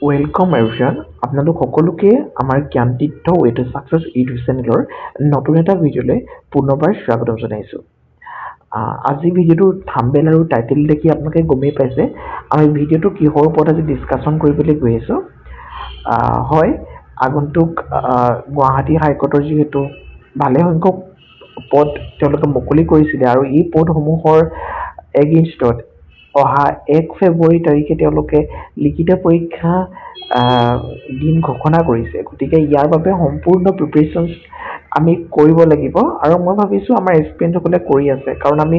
Welcome এভৰিওয়ান আপোনালোক সকলোকে আমাৰ Gyantirtha way to success YouTube চেনেলৰ নতুন এটা ভিডিঅ'লৈ পুনৰবাৰ স্বাগতম জনাইছোঁ। আজি ভিডিঅ'টোৰ থাম্বনেইল আৰু টাইটেল দেখি আপোনালোকে গমেই পাইছে আমি ভিডিঅ'টো কিহৰ ওপৰত আজি ডিছকাশ্যন কৰিবলৈ গৈ আছোঁ। হয়, আগন্তুক গুৱাহাটী হাইকোৰ্টৰ যিহেতু ভালে সংখ্যক পদ তেওঁলোকে মুকলি কৰিছিলে আৰু এই পদসমূহৰ এগেইনষ্টত অহা 1 ফেব্ৰুৱাৰী তাৰিখে তেওঁলোকে লিখিত পৰীক্ষা দিন ঘোষণা কৰিছে। গতিকে ইয়াৰ বাবে সম্পূৰ্ণ প্ৰিপেৰেশ্যনছ আমি কৰিব লাগিব আৰু মই ভাবিছোঁ আমাৰ এক্সপিৰিয়েঞ্চসকলে কৰি আছে, কাৰণ আমি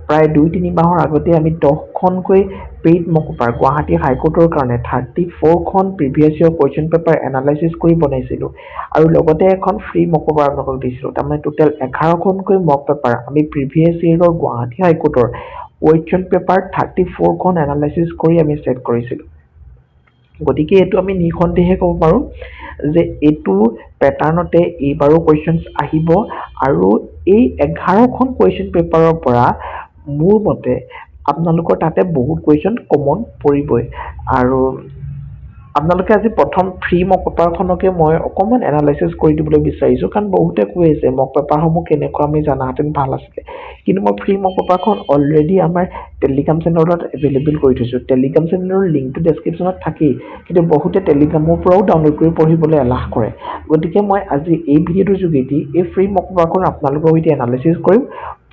প্ৰায় 2-3 মাহৰ আগতে আমি 10খনকৈ পেইড মক পেপাৰ গুৱাহাটী হাইকোৰ্টৰ কাৰণে 34খন previous year question paper analysis কৰি বনাইছিলোঁ আৰু লগতে এখন ফ্ৰী মক পেপাৰ আপোনালোকক দিছিলোঁ। তাৰমানে টোটেল 11খনকৈ মক পেপাৰ আমি প্ৰিভিয়াছ ইয়েৰৰ গুৱাহাটী হাইকোৰ্টৰ কুৱেশ্যন পেপাৰ 34খন এনালাইচিছ কৰি আমি ছেট কৰিছিলোঁ। গতিকে এইটো আমি নিঃসন্দেহে ক'ব পাৰোঁ যে এইটো পেটাৰ্ণতে এইবাৰো কুৱেশ্যনছ আহিব আৰু এই 11খন কুৱেশ্যন পেপাৰৰ পৰা মোৰ মতে আপোনালোকৰ তাতে বহুত কুৱেশ্যন কমন পৰিবই। আৰু আপোনালোকে আজি প্ৰথম ফ্ৰী মক পেপাৰখনকে মই অকণমান এনালাইচিছ কৰি দিবলৈ বিচাৰিছোঁ, কাৰণ বহুতে কৈ আছে মক পেপাৰসমূহ কেনেকুৱা আমি জনাহেঁতেন ভাল আছিলে। কিন্তু মই ফ্ৰী মক পেপাৰখন অলৰেডি আমাৰ টেলিগ্ৰাম চেনেলত এভেইলেবল কৰি থৈছোঁ। টেলিগ্ৰাম চেনেলৰ লিংকটো ডেছক্ৰিপশ্যনত থাকেই, কিন্তু বহুতে টেলিগ্ৰামৰ পৰাও ডাউনলোড কৰি পঢ়িবলৈ এলাহ কৰে। গতিকে মই আজি এই ভিডিঅ'টোৰ যোগেদি এই ফ্ৰী মক পেপাৰখন আপোনালোকৰ সৈতে এনালাইচিছ কৰিম।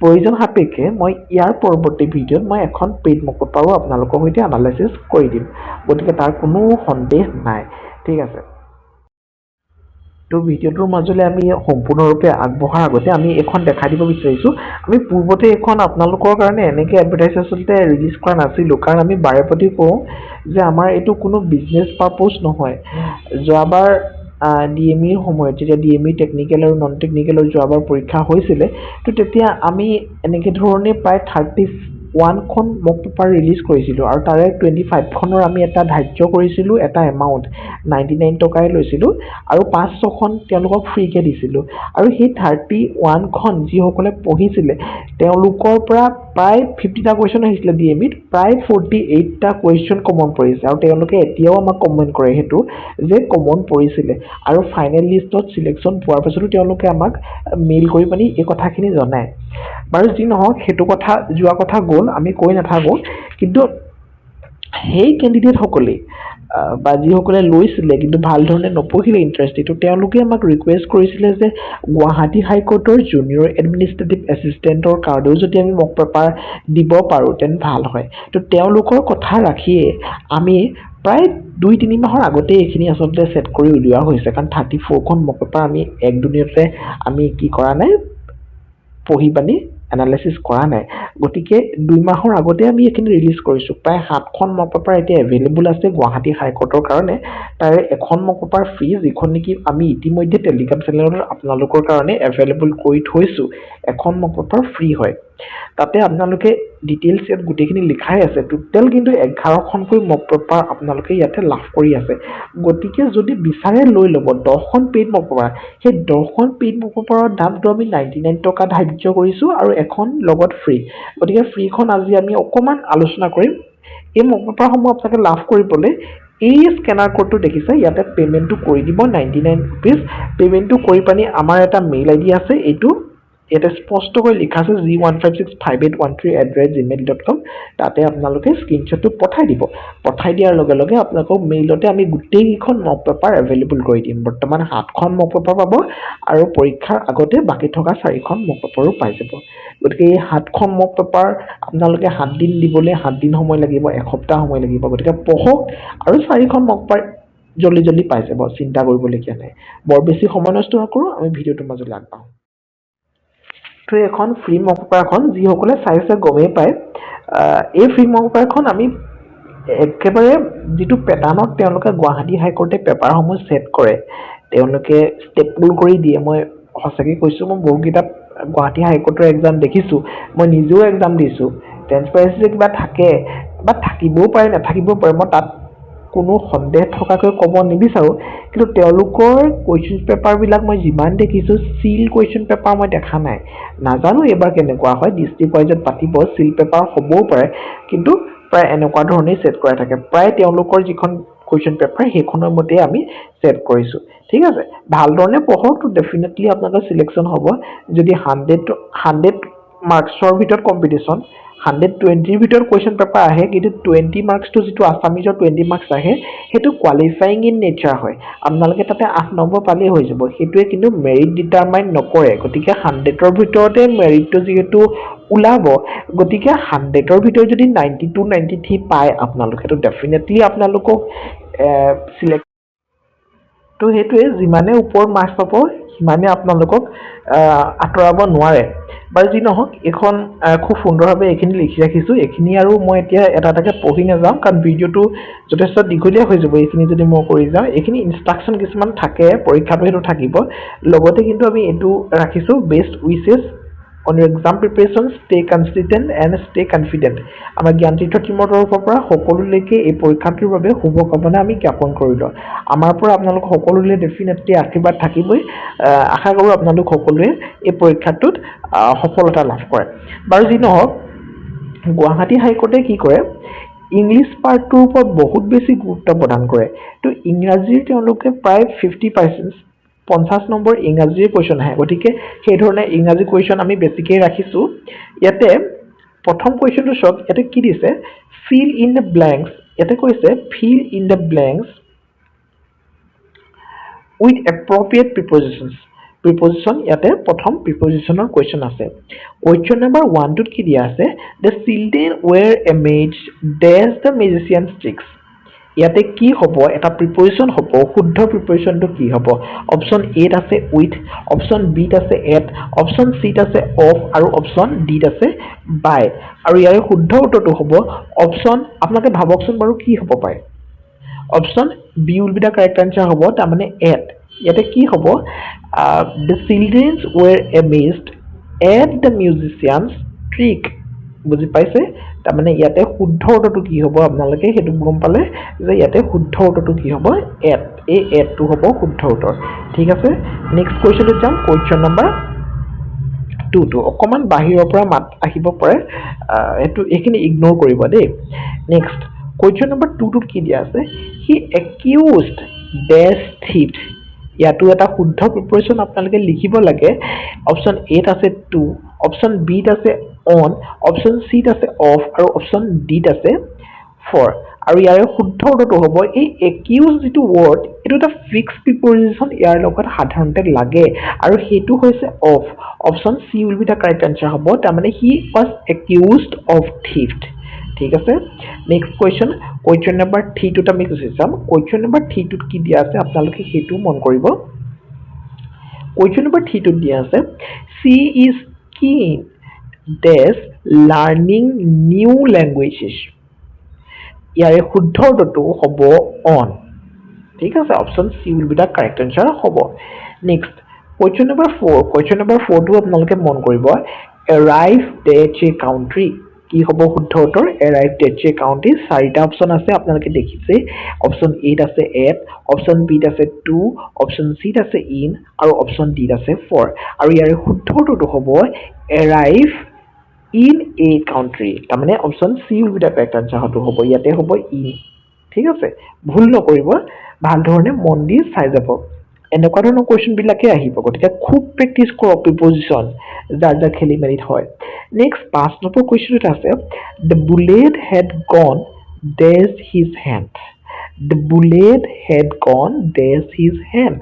প্ৰয়োজন সাপেক্ষে মই ইয়াৰ পৰৱৰ্তী ভিডিঅ'ত মই এখন পেইড মক পেপাৰো আপোনালোকৰ সৈতে এনালাইচিছ কৰি দিম। গতিকে তাৰ কোনো সন্দেহ নাই, ঠিক আছে। তো ভিডিঅ'টোৰ মাজলৈ আমি সম্পূৰ্ণৰূপে আগবঢ়াৰ আগতে আমি এখন দেখাই দিব বিচাৰিছোঁ। আমি পূৰ্বতে এখন আপোনালোকৰ কাৰণে এনেকৈ এডভাৰটাইজ আচলতে ৰিলিজ কৰা নাছিলোঁ, কাৰণ আমি বাৰে প্ৰতি কওঁ যে আমাৰ এইটো কোনো বিজনেছ পাৰপ'জ নহয়। যোৱাবাৰ DME-ৰ সময়ত যেতিয়া DME টেকনিকেল আৰু নন টেকনিকেলৰ যোৱাবাৰ পৰীক্ষা হৈছিলে, তো তেতিয়া আমি এনেকৈ ধৰণে প্ৰায় 31খন মক পেপাৰ ৰিলিজ কৰিছিলোঁ আৰু তাৰে 25খনৰ আমি এটা ধাৰ্য কৰিছিলোঁ, এটা এমাউণ্ট 99 টকাই লৈছিলোঁ আৰু 5-6খন তেওঁলোকক ফ্ৰীকৈ দিছিলোঁ। আৰু সেই 31খন যিসকলে পঢ়িছিলে তেওঁলোকৰ পৰা প্ৰায় 50টা কুৱেশ্যন আহিছিলে DME-ত, প্ৰায় 48টা কুৱেশ্যন কমন পৰিছে আৰু তেওঁলোকে এতিয়াও আমাক কমেণ্ট কৰে সেইটো যে কমন পৰিছিলে। আৰু ফাইনেল লিষ্টত চিলেকশ্যন পোৱাৰ পাছতো তেওঁলোকে আমাক মেইল কৰি পানি এই কথাখিনি জনায়। বাৰু যি নহওক, সেইটো কথা যোৱা কথা গ'ল, আমি কৈ নাথাকোঁ। কিন্তু সেই কেণ্ডিডেটসকলেই বা যিসকলে লৈছিলে কিন্তু ভাল ধৰণে নপঢ়িলে ইণ্টাৰেষ্টিটো, তেওঁলোকে আমাক ৰিকুৱেষ্ট কৰিছিলে যে গুৱাহাটী হাইকোৰ্টৰ জুনিয়ৰ এডমিনিষ্ট্ৰেটিভ এছিষ্টেণ্টৰ কাৰণেও যদি আমি মক পেপাৰ দিব পাৰোঁ তেন্তে ভাল হয়। তো তেওঁলোকৰ কথা ৰাখিয়ে আমি প্ৰায় 2-3 মাহৰ আগতেই এইখিনি আচলতে ছেট কৰি উলিওৱা হৈছে, কাৰণ 34খন মক পেপাৰ আমি একদিনতে আমি কি কৰা নাই, পঢ়ি পানি এনালাইচিছ কৰা নাই। গতিকে 2 মাহৰ আগতে আমি এইখিনি ৰিলিজ কৰিছোঁ। প্ৰায় 7খন মক পেপাৰ এতিয়া এভেইলেবল আছে গুৱাহাটী হাইকোৰ্টৰ কাৰণে। তাৰে এখন মক পেপাৰ ফ্ৰী, যিখন নেকি আমি ইতিমধ্যে টেলিগ্ৰাম চেনেলত আপোনালোকৰ কাৰণে এভেইলেবল কৰি থৈছোঁ। এখন মক পেপাৰ ফ্ৰী হয়, তাতে আপোনালোকে ডিটেইলছ ইয়াত গোটেইখিনি লিখাই আছে। টোটেল কিন্তু 11খনকৈ মক পেপাৰ আপোনালোকে ইয়াতে লাভ কৰি আছে। গতিকে যদি বিচাৰে লৈ ল'ব 10খন পেইড মক পেপাৰ, সেই 10খন পেইড মক পেপাৰৰ দামটো আমি 99 টকা ধাৰ্য কৰিছোঁ আৰু এখন লগত ফ্ৰী। গতিকে ফ্ৰীখন আজি আমি অকণমান আলোচনা কৰিম। এই মক পেপাৰসমূহ আপোনালোকে লাভ কৰিবলৈ এই স্কেনাৰ কোডটো দেখিছে, ইয়াতে পে'মেণ্টটো কৰি দিব 99 ৰুপিজ। পে'মেণ্টটো কৰি পানি আমাৰ এটা মেইল ID আছে, এইটো ইয়াতে স্পষ্টকৈ লিখা আছে g1565813@gmail.com। তাতে আপোনালোকে স্ক্ৰীনশ্বটটো পঠাই দিব। পঠাই দিয়াৰ লগে লগে আপোনালোকক মেইলতে আমি গোটেইকেইখন মক পেপাৰ এভেইলেবল কৰি দিম। বৰ্তমান 7খন মক পেপাৰ পাব আৰু পৰীক্ষাৰ আগতে বাকী থকা 4খন মক পেপাৰো পাই যাব। গতিকে এই 7খন মক পেপাৰ আপোনালোকে 7 দিন দিবলৈ 7 দিন সময় লাগিব, এসপ্তাহ সময় লাগিব। গতিকে পঢ়ক আৰু 4খন মক পেপাৰ জল্দি পাই যাব, চিন্তা কৰিবলগীয়া নাই। বৰ বেছি সময় নষ্ট নকৰোঁ, আমি ভিডিঅ'টোৰ মাজলৈ আগবাঢ়োঁ। তো এখন ফ্ৰী মক পেপাৰখন যিসকলে চাইছে গমেই পায়। এই ফ্ৰী মক পেপাৰখন আমি একেবাৰে যিটো পেটাৰ্ণত তেওঁলোকে গুৱাহাটী হাইকোৰ্টে পেপাৰসমূহ ছেট কৰে, তেওঁলোকে ষ্টেপুল কৰি দিয়ে। মই সঁচাকৈ কৈছোঁ, মই বহুকেইটা গুৱাহাটী হাইকোৰ্টৰ এক্সাম দেখিছোঁ, মই নিজেও এক্সাম দিছোঁ। ট্ৰেন্সপাৰেঞ্চি যে কিবা থাকে বা থাকিবও পাৰে, নাথাকিবও পাৰে, মই তাত কোনো সন্দেহ থকাকৈ ক'ব নিবিচাৰোঁ। কিন্তু তেওঁলোকৰ কুৱেশ্যন পেপাৰবিলাক মই যিমান দেখিছোঁ, চিল কুৱেশ্যন পেপাৰ মই দেখা নাই। নাজানো এইবাৰ কেনেকুৱা হয়, ডিষ্ট্ৰিক্ট ৱাইজত পাতিব, চিল পেপাৰ হ'বও পাৰে, কিন্তু প্ৰায় এনেকুৱা ধৰণেই ছেট কৰা থাকে। প্ৰায় তেওঁলোকৰ যিখন কুৱেশ্যন পেপাৰ সেইখনৰ মতে আমি সেট কৰিছো ঠিক আছে ভালদৰে পঢ়ক তো ডেফিনেটলি আপোনালোকৰ সিলেকশন হ'ব যদি 100 মাৰ্কছৰ ভিতৰত কম্পিটিশন 120 ভিতৰত কুৱেশ্যন পেপাৰ আহে কিন্তু 20 মাৰ্কছটো যিটো আসামিজৰ 20 মাৰ্কছ আহে হেতু কোৱালিফাইং ইন নেচাৰ হয় আপোনালোকে তাতে 8 নম্বৰ পালেই হৈ যাব হেতুৱে কিন্তু মেৰিট ডিটাৰমাইন নকৰে গতিকে 100ৰ ভিতৰতে মেৰিটটো যেহেতু ওলাব গতিকে 100ৰ ভিতৰত যদি 92 93 পায় আপোনালোকে তো ডেফিনেটলি আপোনালোকক সিলেক্ট তো হেতুৱে যিমানে ওপৰত মাৰ্কছ পাব সিমানে আপোনালোকক আতৰাব নোৱাৰে বাৰু যি নহওক এখন খুব সুন্দৰভাৱে এইখিনি লিখি ৰাখিছো এইখিনি আৰু মই এতিয়া এটা এটাকে পঢ়ি নাযাম কাৰণ ভিডিওটো যথেষ্ট দীঘলীয়া হৈ যাব এইখিনি যদি মই কৰি যাওঁ এইখিনি ইনষ্ট্ৰাকচন কিছুমান থাকে পৰীক্ষাটো হেতু থাকিব লগতে কিন্তু আমি এটো ৰাখিছো best wishes on your exam preparation stay consistent and stay confident আমাৰ জ্ঞানতীৰ্থ টিমৰ তৰফৰ পৰা সকলোলৈকে এই পৰীক্ষাটোৰ বাবে শুভকামনা আমি জ্ঞাপন কৰিলো আমাৰ পৰা আপোনালোক সকলোলৈ ডেফিনেটলি আশীৰ্বাদ থাকিবই আশা কৰো আপোনালোক সকলোৱে এই পৰীক্ষাটোত সফলতা লাভ কৰে বাৰু যি নহওক গুৱাহাটী হাইকোৰ্টে কি কৰে ইংলিছ পাৰ্টটোৰ ওপৰত বহুত বেছি গুৰুত্ব প্ৰদান কৰে তো ইংৰাজীৰ তেওঁলোকে প্ৰায় 50% 50 নম্বৰ ইংৰাজীৰ কোৱেশ্চন আহে গতিকে সেই ধৰণে ইংৰাজী কোৱেশ্চন আমি বেছিকৈ ৰাখিছো ইয়াতে প্ৰথম কোৱেশ্চনটো চক ইয়াতে কি দিছে fill in the blanks ইয়াতে কৈছে fill in the blanks with appropriate preposition ইয়াতে প্ৰথম prepositional question আছে question number 1 টোত কি দিয়া আছে the children were amazed dash the magician's tricks ইয়াতে কি হ'ব এটা প্ৰিপজিশন হ'ব শুদ্ধ প্ৰিপজিশনটো কি হ'ব অপচন এ ত আছে উইথ অপচন বি ত আছে এট অপচন সি ত আছে অফ আৰু অপচন ডি ত আছে বাই আৰু ইয়াৰ শুদ্ধ উত্তৰটো হ'ব অপচন আপোনালোকে ভাবকচোন বাৰু কি হ'ব পাৰে option B will be the correct answer হ'ব তাৰ মানে এট ইয়াতে কি হ'ব the children were amazed at the musician's trick বুজি পাইছে তাৰ মানে ইয়াতে শুদ্ধ উত্তৰটো কি হ'ব আপোনালোকে হেতু গম পালে যে ইয়াতে শুদ্ধ উত্তৰটো কি হ'ব এট এই এটটো হ'ব শুদ্ধ উত্তৰ ঠিক আছে নেক্সট কোৱেশ্চনটো যাম কোৱেশ্চন নম্বৰ 2 টো অকমান বাহিৰৰ পৰা মাত আহিব পাৰে এটো এখিনি ইগনোৰ কৰিব দেই নেক্সট কোৱেশ্চন নম্বৰ 2 টোত কি দিয়া আছে হি accused dash thief ইয়াতো এটা শুদ্ধ প্ৰিপজিশন আপোনালোকে লিখিব লাগে অপচন এ ত আছে টু অপচন বি ত আছে on অপচন সি ত আছে অফ আৰু অপচন ডি ত আছে for আৰু ইয়াৰ শুদ্ধ উত্তৰটো হ'ব এই accuse যেটো word এটো এটা ফিক্সড প্ৰিপজিশন ইয়াৰ লগত সাধাৰণতে লাগে আৰু হেতু হৈছে of option C will be the correct answer হ'ব তাৰ মানে he was accused of theft ঠিক আছে নেক্সট কোৱেশ্চন নম্বৰ 3 টোত আমি গুছি যাম কোৱেশ্চন নম্বৰ 3 টোত কি দিয়া আছে আপোনালোকে হেতু মন কৰিব কোৱেশ্চন নম্বৰ 3 টোত দিয়া আছে she is keen dash learning new languages ইয়াৰে শুদ্ধ উত্তৰটো হ'ব on ঠিক আছে option C will be the correct answer হ'ব নেক্সট কোৱেশ্চন নম্বৰ 4 টো আপোনালোকে মন কৰিব arrive at a country কি হ'ব শুদ্ধ উত্তৰ arrive at a country চাৰিটা অপচন আছে আপোনালোকে দেখিছে অপচন এ ত আছে at অপচন বি ত আছে to অপচন সি ত আছে in আৰু অপচন ডি ত আছে for আৰু ইয়াৰ শুদ্ধ উত্তৰটো হ'ব arrive in a country তাৰ মানে option C will be the correct answer হ'ব ইয়াতে হ'ব in ঠিক আছে ভুল নকৰিব ভাল ধৰণে মন দি চাই যাব এনেকুৱা ধৰণৰ কোৱেশ্চন বিলাকে আহিব গতিকে খুব প্ৰেক্টিস কৰক প্ৰিপজিশন যাৰ খেলি মেলিত হয় নেক্সট 5 নম্বৰ কোৱেশ্চনটো আছে the bullet had gone dash his hand the bullet had gone dash his hand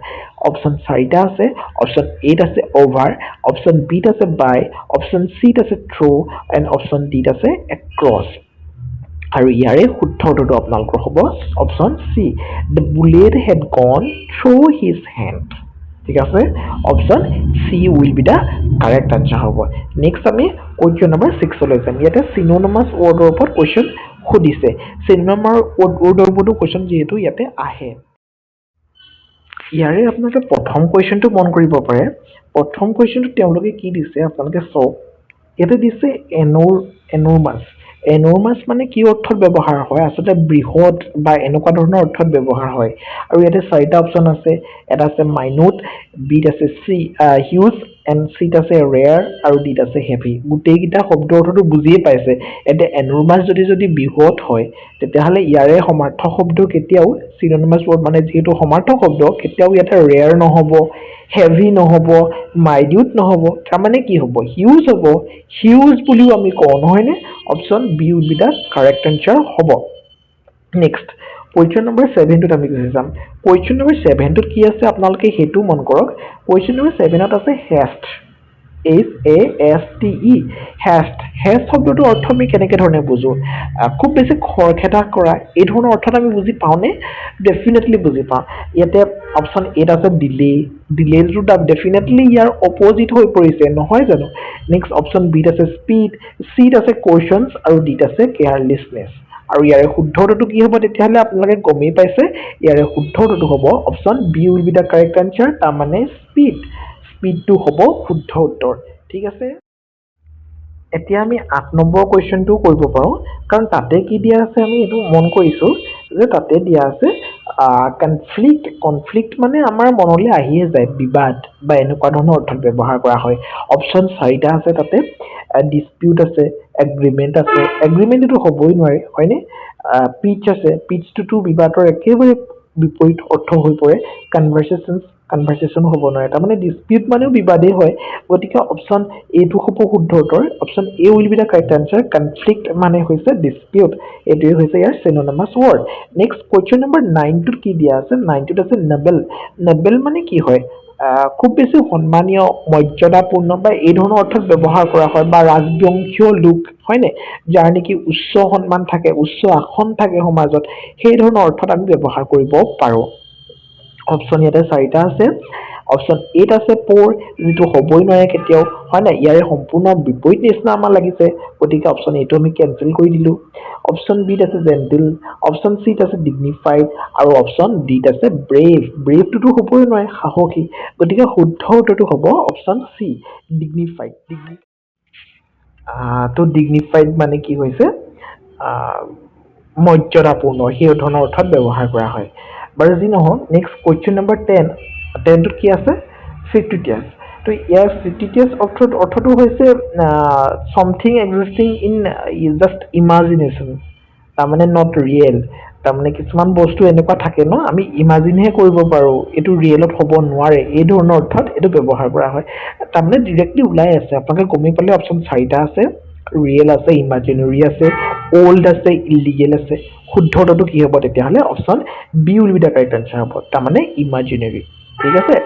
option 4টা আছে অপচন এ ত আছে over অপচন বি ত আছে by অপচন সি ত আছে through and অপচন ডি ত আছে across আৰু ইয়াৰে শুদ্ধ উত্তৰটো আপোনালোকৰ হ'ব option C the bullet had gone through his hand ঠিক আছে option C will be the correct answer হ'ব নেক্সট আমি কোৱেশ্চন নম্বৰ 6 লৈ যাম ইয়াতে সিনোনিমাছ ৱৰ্ডৰ ওপৰত কোৱেশ্চন খুদিছে সিনোনিমাছ ৱৰ্ডৰ ওপৰত কোৱেশ্চন যেহেতু ইয়াতে আহে ইয়াৰে আপোনালোকে প্ৰথম কোৱেশ্চনটো মন কৰিব পাৰে প্ৰথম কোৱেশ্চনটো তেওঁলোকে কি দিছে আপোনালোকে চাওক ইয়াতে দিছে এনৰ্মাছ মানে কি অৰ্থত ব্যৱহাৰ হয় আসলে বৃহৎ বা এনেকুৱা ধৰণৰ অৰ্থত ব্যৱহাৰ হয় আৰু ইয়াতে চাৰিটা অপচন আছে এটা আছে মাইনুট বি আছে হিউজ এণ্ড চিত আছে ৰেয়াৰ আৰু ডিত আছে হেভি। গোটেইকেইটা শব্দৰ অৰ্থটো বুজিয়ে পাইছে। এতিয়া এনৰ্মাছ যদি বৃহৎ হয় তেতিয়াহ'লে ইয়াৰে সমাৰ্থক শব্দ কেতিয়াও চিনোনিমাছ ৱৰ্ড মানে যিহেতু সমাৰ্থক শব্দ কেতিয়াও ইয়াতে ৰেয়াৰ নহ'ব, হেভি নহ'ব, মাইডিউট নহ'ব। তাৰমানে কি হ'ব? হিউজ হ'ব। হিউজ বুলিও আমি কওঁ নহয়নে? Option B will be the correct answer হ'ব। নেক্সট কুৱেশ্যন নম্বৰ 7টোত আমি গুচি যাম। কুৱেশ্যন নম্বৰ 7টোত কি আছে আপোনালোকে সেইটো মন কৰক। কুৱেশ্যন নম্বৰ 7ত আছে হেষ্ট। HASTE heist. হেষ্ট শব্দটোৰ অৰ্থ আমি কেনেকে ধৰণে বুজো? খুব বেছি খৰখেদা কৰা এই ধৰণৰ অৰ্থত আমি বুজি পাওঁনে? ডেফিনেটলি বুজি পাওঁ। ইয়াতে অপশ্যন এত আছে ডিলে। ডিলেটো ডেফিনেটলি ইয়াৰ অপজিট হৈ পৰিছে নহয় জানো? নেক্সট অপশ্যন বিত আছে স্পীড, চিত আছে কুৱেশ্যনছ আৰু ডিত আছে কেয়াৰলেছনেছ। আৰু ইয়াৰে শুদ্ধ উত্তৰটো কি হ'ব তেতিয়াহ'লে আপোনালোকে গমেই পাইছে। ইয়াৰে শুদ্ধ উত্তৰটো হ'ব option B will be the correct answer, তাৰমানে স্পীড। স্পীডটো হ'ব শুদ্ধ উত্তৰ। ঠিক আছে। এতিয়া আমি 8 নম্বৰ কুৱেশ্যনটোও কৰিব পাৰোঁ, কাৰণ তাতে কি দিয়া আছে আমি এইটো মন কৰিছোঁ যে তাতে দিয়া আছে কনফ্লিক্ট। কনফ্লিক্ট মানে আমাৰ মনলৈ আহিয়ে যায় বিবাদ বা এনেকুৱা ধৰণৰ অৰ্থত ব্যৱহাৰ কৰা হয়। অপশ্যন 4টা আছে তাতে। ডিছপিউট আছে, এগ্ৰিমেণ্ট আছে। এগ্ৰিমেণ্ট এইটো হ'বই নোৱাৰে হয়নে? পিচ আছে, পিচটোতো বিবাদৰ একেবাৰে বিপৰীত অৰ্থ হৈ পৰে। কনভাৰ্চেশ্যন হ'ব নোৱাৰে, তাৰমানে ডিছপিউট মানেও বিবাদেই হয়। গতিকে অপশ্যন এটো হ'ব শুদ্ধ উত্তৰ। Option A will be the correct answer. Conflict মানে হৈছে ডিছপিউট। এইটোৱে হৈছে ইয়াৰ চিনোনিমাছ ৱৰ্ড। নেক্সট কুৱেশ্যন নম্বৰ 9টোত কি দিয়া আছে? 9টোত আছে নবেল। নবেল মানে কি হয়? খুব বেছি সন্মানীয়, মৰ্যাদাপূৰ্ণ বা এই ধৰণৰ অৰ্থত ব্যৱহাৰ কৰা হয়, বা ৰাজবংশীয় লোক হয়নে? যাৰ নেকি উচ্চ সন্মান থাকে, উচ্চ আসন থাকে সমাজত, সেই ধৰণৰ অৰ্থত আমি ব্যৱহাৰ কৰিব পাৰোঁ। অপশ্যন ইয়াতে 4টা আছে। অপশ্যন এত আছে প'ৰ, যিটো হ'বই নোৱাৰে কেতিয়াও হয় নাই? ইয়াৰে সম্পূৰ্ণ বিপৰীত নিচিনা আমাৰ লাগিছে, গতিকে অপশ্যন এটো আমি কেনচেল কৰি দিলোঁ। অপশ্যন বিত আছে জেণ্টিল, অপশ্যন চিত আছে ডিগনিফাইড আৰু অপশ্যন ডিত আছে ব্ৰেভ। ব্ৰেভটোতো হ'বই নোৱাৰে, সাহসী। গতিকে শুদ্ধ উত্তৰটো হ'ব অপশ্যন চি, ডিগনিফাইড। তো ডিগনিফাইড মানে কি হৈছে? মৰ্যাদাপূৰ্ণ, সেই ধৰণৰ অৰ্থত ব্যৱহাৰ কৰা হয়। বাৰু যি নহওক, নেক্সট কুৱেশ্যন নম্বৰ 10টোত কি আছে? ফিক্টিটিয়াছ। তো ইয়াৰ ফিক্টিটিয়াছ অৰ্থটো হৈছে something existing in just imagination, তাৰমানে নট ৰিয়েল। তাৰমানে কিছুমান বস্তু এনেকুৱা থাকে ন, আমি ইমাজিনহে কৰিব পাৰোঁ, এইটো ৰিয়েলত হ'ব নোৱাৰে, এই ধৰণৰ অৰ্থত এইটো ব্যৱহাৰ কৰা হয়। তাৰমানে ডিৰেক্টলি ওলাই আছে, আপোনালোকে গমেই পালে। অপশ্যন 4টা আছে, ৰিয়েল আছে, ইমাজিনেৰী আছে, অল্ড আছে, ইলিগেল আছে। শুদ্ধ উত্তৰটো কি হ'ব তেতিয়াহ'লে? Option B will be the correct answer হ'ব, তাৰমানে ইমাজিনেৰী। ঠিক আছে।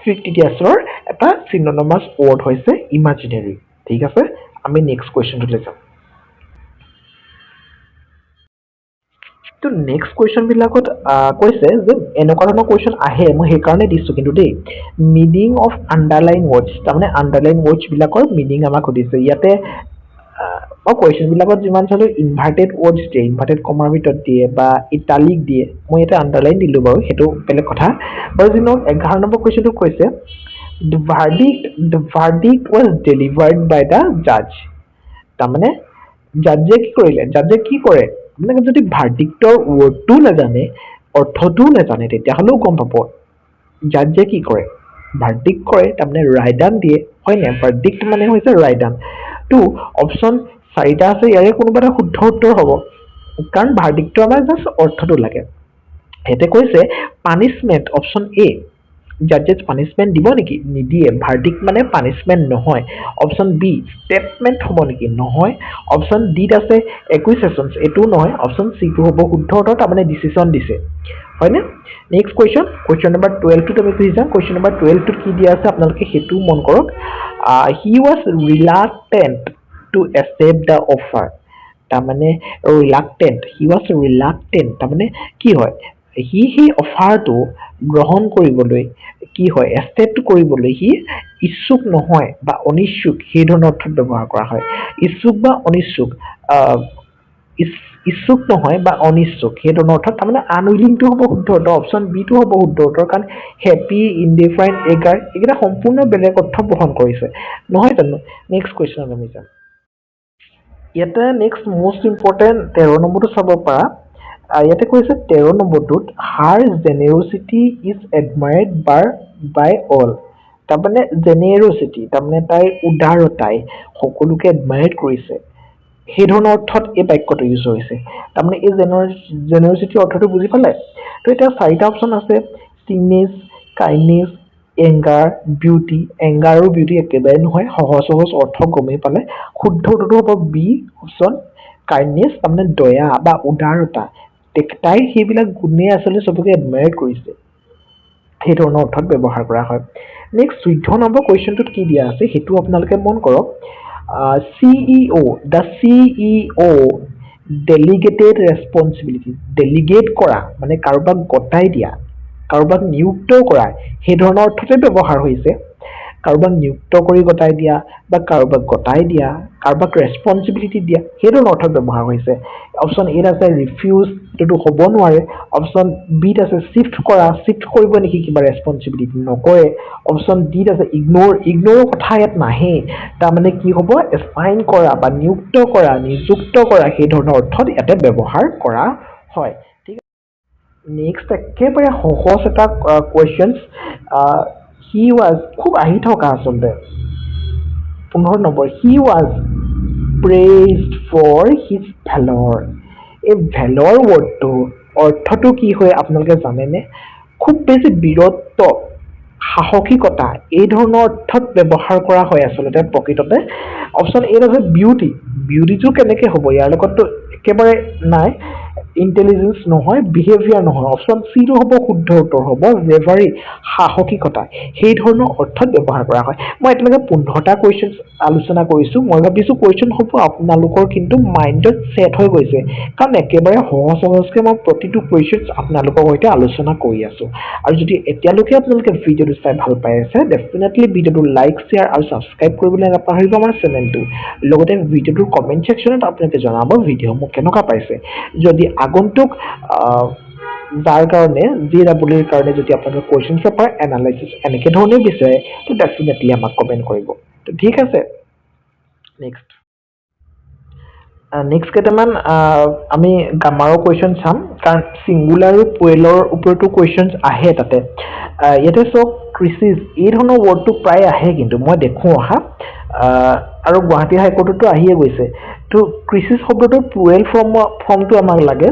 ফিক্টিটিয়াছৰ এটা চিনোনিমাছ ৱৰ্ড হৈছে ইমাজিনেৰী। ঠিক আছে, আমি নেক্সট কুৱেশ্যনটোলৈ যাম। তো নেক্সট কুৱেশ্যন বিলাকত কৈছে যে এনেকুৱা ধৰণৰ কুৱেশ্যন আহে, মই সেইকাৰণে দিছোঁ কিন্তু দেই। মিনিং অফ আণ্ডাৰলাইন ৱৰ্ডছ, তাৰমানে আণ্ডাৰলাইন ৱৰ্ডছ বিলাকৰ মিনিং আমাক সুধিছে। ইয়াতে মই কুৱেশ্যন বিলাকত যিমান চালোঁ ইনভাৰ্টেড ৱৰ্ডছ দিয়ে, ইনভাৰ্টেড কমাৰ ভিতৰত দিয়ে বা ইটালিক দিয়ে। মই ইয়াতে আণ্ডাৰলাইন দিলোঁ বাৰু, সেইটো বেলেগ কথা। বাৰু যি নহওক, 11 নম্বৰ কুৱেশ্যনটো কৈছে ভাৰ্ডিক্ট ৱাজ ডেলিভাৰ্ড বাই দ্য জাজ। তাৰমানে জাজে কি কৰিলে? জাজে কি কৰে? মানে যদি ভাৰ্ডিক্টৰ ৱৰ্ডটোও নাজানে, অৰ্থটোও নাজানে, তেতিয়াহ'লেও গম পাব জাজে কি কৰে? ভাৰ্ডিক্ট কৰে, তাৰমানে ৰায়দান দিয়ে হয় নাই? ভাৰ্ডিক্ট মানে হৈছে ৰায়দান। তো অপশ্যন 4টা আছে, ইয়াৰে কোনোবা এটা শুদ্ধ উত্তৰ হ'ব, কাৰণ ভাৰ্ডিক্টৰ আমাৰ জাষ্ট অৰ্থটো লাগে। সিহঁতে কৈছে পানিছমেণ্ট। অপশ্যন এ, জাজেছ পানিছমেণ্ট দিব নেকি? নিদিয়ে। ভাৰ্ডিক্ট মানে পানিছমেণ্ট নহয়। অপশ্যন বি, ষ্টেটমেণ্ট হ'ব নেকি? নহয়। অপশ্যন ডিত আছে একুইজেশ্যনছ, এইটোও নহয়। অপশ্যন চিটো হ'ব শুদ্ধ উত্তৰ, তাৰমানে ডিচিশ্যন দিছে হয়নে? নেক্সট কুৱেশ্যন নম্বৰ 12টোত আমি গুচি যাম। কুৱেশ্যন নম্বৰ 12টোত কি দিয়া আছে আপোনালোকে সেইটোও মন কৰক। He was reluctant to accept the offer. তাৰমানে ৰিলাক্টেণ্ট, হি ৱাজ ৰিলাক্টেণ্ট, তাৰমানে কি হয়? সি সেই অফাৰটো গ্ৰহণ কৰিবলৈ কি হয়? একচেপ্ট কৰিবলৈ সি ইচ্ছুক নহয় বা অনিচ্ছুক, সেই ধৰণৰ অৰ্থত ব্যৱহাৰ কৰা হয়। ইচ্ছুক বা অনিচ্ছুক, ইচ্ছুক নহয় বা অনিচ্ছুক, সেই ধৰণৰ অৰ্থত, তাৰমানে আনউইলিংটো হ'ব শুদ্ধ উত্তৰ। অপশ্যন বিটো হ'ব শুদ্ধ উত্তৰ, কাৰণ হেপী, ইনডিফাৰেণ্ট, এগাৰ এইকেইটা সম্পূৰ্ণ বেলেগ অৰ্থ বহন কৰিছে নহয় জানো? নেক্সট কুৱেশ্যনত আমি যাম। ইয়াতে নেক্সট মষ্ট ইম্পৰ্টেণ্ট 13 নম্বৰটো চাব পাৰা। ইয়াতে কৈছে 13 নম্বৰটোত হাৰ জেনেৰচিটি ইজ এডমায়াৰ্ড বাই অল। তাৰমানে জেনেৰচিটি, তাৰমানে তাইৰ উদাৰতাই সকলোকে এডমায়াৰ কৰিছে, সেই ধৰণৰ অৰ্থত এই বাক্যটো ইউজ হৈছে। তাৰমানে এই জেনেৰচিটিৰ অৰ্থটো বুজি পালে? তো এতিয়া চাৰিটা অপশ্যন আছে, চিনেছ, কাইণ্ডনেছ, এংগাৰ, বিউটি। এংগাৰ আৰু বিউটি একেবাৰে নহয়, সহজ সহজ অৰ্থ গমেই পালে। শুদ্ধ উত্তৰটো হ'ব বি অপশ্যন, কাইণ্ডনেছ, তাৰমানে দয়া বা উদাৰতা। তাইৰ সেইবিলাক গুণে আচলতে চবকে এডমায়াৰ কৰিছে, সেই ধৰণৰ অৰ্থত ব্যৱহাৰ কৰা হয়। নেক্সট 14 নম্বৰ কুৱেশ্যনটোত কি দিয়া আছে সেইটো আপোনালোকে মন কৰক। CEO, the CEO delegated responsibility, delegate কৰা মানে কাৰোবাক গতাই দিয়া, কাৰোবাক নিযুক্ত কৰা, সেই ধৰণৰ অৰ্থতে ব্যৱহাৰ হৈছে। কাৰোবাক নিযুক্ত কৰি গতাই দিয়া বা কাৰোবাক গতাই দিয়া, কাৰোবাক ৰেছপঞ্চিবিলিটি দিয়া, সেই ধৰণৰ অৰ্থত ব্যৱহাৰ হৈছে। অপশ্যন এত আছে ৰিফিউজ, এইটো হ'ব নোৱাৰে। অপশ্যন বিত আছে চিফ্ট কৰা, চিফ্ট কৰিব নেকি কিবা ৰেছপঞ্চিবিলিটি, নকৰে। অপশ্যন ডিত আছে ইগনোৰ, ইগনোৰৰ কথা ইয়াত নাহে, তাৰমানে কি হ'ব এছাইন কৰা বা নিযুক্ত কৰা, নিযুক্ত কৰা, সেই ধৰণৰ অৰ্থত ইয়াতে ব্যৱহাৰ কৰা হয়। ঠিক আছে, নেক্সট একেবাৰে সহজ এটা কুৱেশ্যন, হি ৱাজ, খুব আহি থকা আচলতে 15 number, he was praised for his valor। এই ভেলৰ ৱৰ্ডটো অৰ্থটো কি হয় আপোনালোকে জানেনে? খুব বেছি বীৰত্ব, সাহসিকতা, এই ধৰণৰ অৰ্থত ব্যৱহাৰ কৰা হয় আচলতে প্ৰকৃততে। অপশ্যন এত আছে বিউটি, বিউটিটো কেনেকে হ'ব, ইয়াৰ লগততো একেবাৰে নাই। ইণ্টেলিজেঞ্চ নহয়, বিহেভিয়াৰ নহয়। অপশ্যন চিটো হ'ব শুদ্ধ উত্তৰ, হ'ব ব্ৰেভাৰী, সাহসিকতা, সেই ধৰণৰ অৰ্থত ব্যৱহাৰ কৰা হয়। মই এতিয়ালৈকে 15টা কুৱেশ্যন আলোচনা কৰিছোঁ। মই ভাবিছোঁ কুৱেশ্যন হ'ব আপোনালোকৰ কিন্তু মাইণ্ডত ছেট হৈ গৈছে, কাৰণ একেবাৰে সহজ সহজকৈ মই প্ৰতিটো কুৱেশ্যন আপোনালোকৰ সৈতে আলোচনা কৰি আছোঁ। আৰু যদি এতিয়ালৈকে আপোনালোকে ভিডিঅ'টো চাই ভাল পাই আছে, ডেফিনেটলি ভিডিঅ'টো লাইক, শ্বেয়াৰ আৰু ছাবস্ক্ৰাইব কৰিবলৈ নাপাহৰিব আমাৰ চেনেলটো। লগতে ভিডিঅ'টোৰ কমেণ্ট ছেকশ্যনত আপোনালোকে জনাব ভিডিঅ'সমূহ কেনেকুৱা পাইছে। যদি আগন্তুক যাৰ কাৰণে JEEৰ কাৰণে যদি আপোনালোকে কুৱেশ্যন পেপাৰ এনালাইচিছ এনেকৈ ধৰণে বিচাৰে, তো ডেফিনেটলি আমাক কমেণ্ট কৰিব। তো ঠিক আছে, নেক্সট কেইটামান আমি গ্ৰামাৰৰ কুৱেশ্যন চাম, কাৰণ ছিংগুলাৰ আৰু প্লুৰেলৰ ওপৰতো কুৱেশ্যন আহে তাতে। ইয়াতে চাওক ক্ৰিচিজ, এই ধৰণৰ ৱৰ্ডটো প্ৰায় আহে, কিন্তু মই দেখোঁ অহা, আৰু গুৱাহাটী হাইকোৰ্টতো আহিয়ে গৈছে। তো ক্ৰিচিজ শব্দটোৰ প্লুৰেল ফৰ্মটো আমাক লাগে।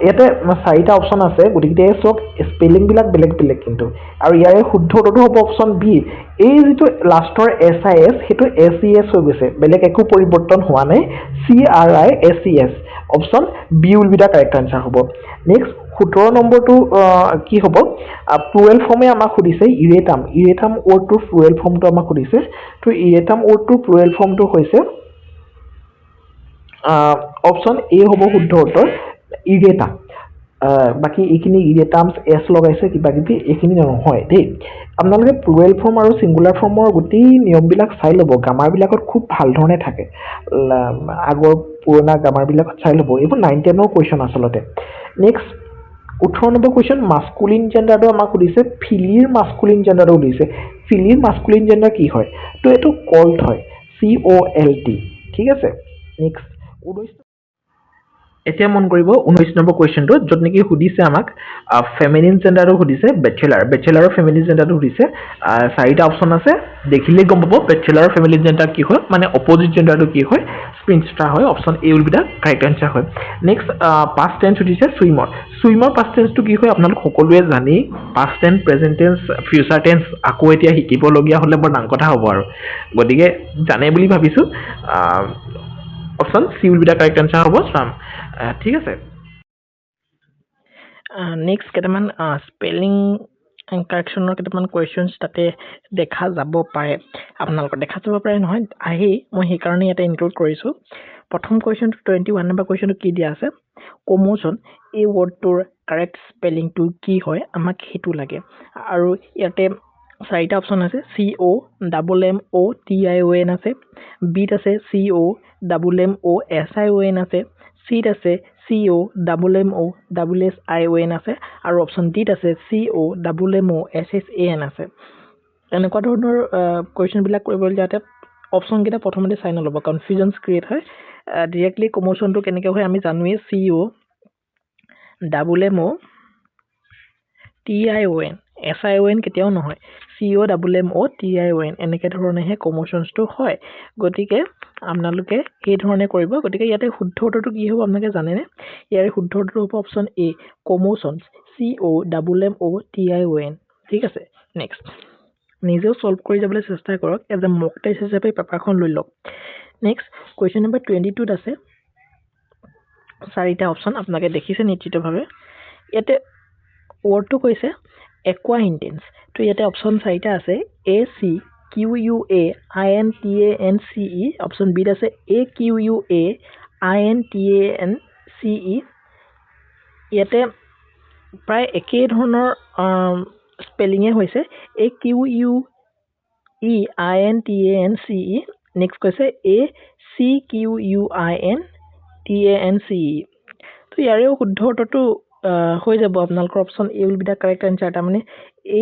ইয়াতে 4টা অপশ্যন আছে, গতিকে চাওক স্পেলিংবিলাক বেলেগ বেলেগ কিন্তু। আৰু ইয়াৰে শুদ্ধ উত্তৰটো হ'ব অপশ্যন বি। এই যিটো লাষ্টৰ SIS সেইটো SES হৈ গৈছে, বেলেগ একো পৰিৱৰ্তন হোৱা নাই, CRISES। Option B will be the correct answer হ'ব। নেক্সট 17 নম্বৰটো কি হ'ব, প্লুৰেল ফৰ্মে আমাক সুধিছে ইৰেটাম, ইৰেটাম ৱৰ্ডটোৰ প্লুৰেল ফৰ্মটো আমাক সুধিছে। তো ইৰেটাম ৱৰ্ডটোৰ প্লুৰেল ফৰ্মটো হৈছে অপশ্যন এ হ'ব শুদ্ধ উত্তৰ, ইৰেটা। বাকী এইখিনি ইৰেটামছ এছ লগাইছে কিবা কিবি, এইখিনি নহয় দেই। আপোনালোকে প্লুৰেল ফৰ্ম আৰু ছিংগুলাৰ ফৰ্মৰ গোটেই নিয়মবিলাক চাই ল'ব, গ্ৰামাৰবিলাকত খুব ভাল ধৰণে থাকে। আগৰ পুৰণা গ্ৰামাৰবিলাকত চাই ল'ব, এইবোৰ 9-10ৰ কুৱেশ্যন আচলতে। নেক্সট 18 নম্বৰ কুৱেশ্যন, মাস্কুলিন জেণ্ডাৰটো আমাক সুধিছে, ফিলিৰ মাস্কুলিন জেণ্ডাৰটো সুধিছে। ফিলিৰ মাস্কুলিন জেণ্ডাৰ কি হয়? তো এইটো কল্ট হয়, COLT। ঠিক আছে, নেক্সট 19। এতিয়া মন কৰিব 19 নম্বৰ কুৱেশ্যনটো, য'ত নেকি সুধিছে আমাক ফেমিনিন জেণ্ডাৰটো সুধিছে, বেচেলাৰৰ ফেমিনিন জেণ্ডাৰটো সুধিছে। 4টা অপশ্যন আছে, দেখিলেই গম পাব বেচেলাৰৰ ফেমিনিন জেণ্ডাৰ কি হয়, মানে অপজিট জেণ্ডাৰটো কি হয়, স্প্ৰিনষ্টাৰ হয়। Option A will be the correct answer হয়। নেক্সট পাষ্ট টেন্স সুধিছে, চুইমৰ। চুইমৰ পাষ্ট টেন্সটো কি হয় আপোনালোক সকলোৱে জানেই, past tense, present tense, future tense আকৌ এতিয়া শিকিবলগীয়া হ'লে বৰ ডাঙৰ কথা হ'ব আৰু, গতিকে জানে বুলি ভাবিছোঁ। Option C will be the correct answer হ'ব, চাম। ঠিক আছে, নেক্সট কেইটামান স্পেলিং কাৰেকশ্যনৰ কেইটামান কুৱেশ্যনছ তাতে দেখা যাব পাৰে, আপোনালোকৰ দেখা যাব পাৰে নহয়, আহেই, মই সেইকাৰণে ইয়াতে ইনক্লুড কৰিছোঁ। প্ৰথম কুৱেশ্যনটো 21 নম্বৰ কুৱেশ্যনটো কি দিয়া আছে, কমোশ্যন, এই ৱৰ্ডটোৰ কাৰেক্ট স্পেলিংটো কি হয় আমাক সেইটো লাগে। আৰু ইয়াতে 4টা অপশ্যন আছে, COMMOTION আছে, বিত আছে COMMOSION আছে, চিত আছে COMMOSSION আছে, আৰু অপশ্যন ডিত আছে COMMOSSAN আছে। এনেকুৱা ধৰণৰ কুৱেশ্যনবিলাক কৰিবলৈ যাওঁতে অপশ্যনকেইটা প্ৰথমতে চাই নল'ব, কনফিউজনছ ক্ৰিয়েট হয়। ডিৰেক্টলি কমোশ্যনটো কেনেকৈ হয় আমি জানোৱেই, COMMOTION, SION কেতিয়াও নহয়, COMMOTION এনেকৈ ধৰণেহে কমোশ্যনছটো হয় গতিকে আপোনালোকে এই ধৰণে কৰিব গতিকে ইয়াতে শুদ্ধ উত্তৰটো কি হ'ব আপোনালোকে জানেনে ইয়াৰ শুদ্ধ উত্তৰটো হ'ব অপশ্যন এ কমোশ্যনছ COMMOTION ঠিক আছে নেক্সট নিজেও সলভ কৰি যাবলৈ চেষ্টা কৰক এজ এ মক টেষ্ট হিচাপে পেপাৰখন লৈ লওক নেক্সট কুৱেশ্যন নম্বৰ 22ত আছে চাৰিটা অপশ্যন আপোনালোকে দেখিছে নিশ্চিতভাৱে ইয়াতে ৱৰ্ডটো কৈছে একোৱা ইণ্টেন্স তো ইয়াতে অপশ্যন চাৰিটা আছে ACQUAINTANCE অপশ্যন বিত আছে AQUAINTANCE ইয়াতে প্ৰায় একেই ধৰণৰ স্পেলিঙে হৈছে AQUEINTANCE নেক্সট কৈছে ACQUINTANCE তো ইয়াৰেও শুদ্ধ উত্তৰটো হৈ যাব আপোনালোকৰ option A will be the correct answer তাৰমানে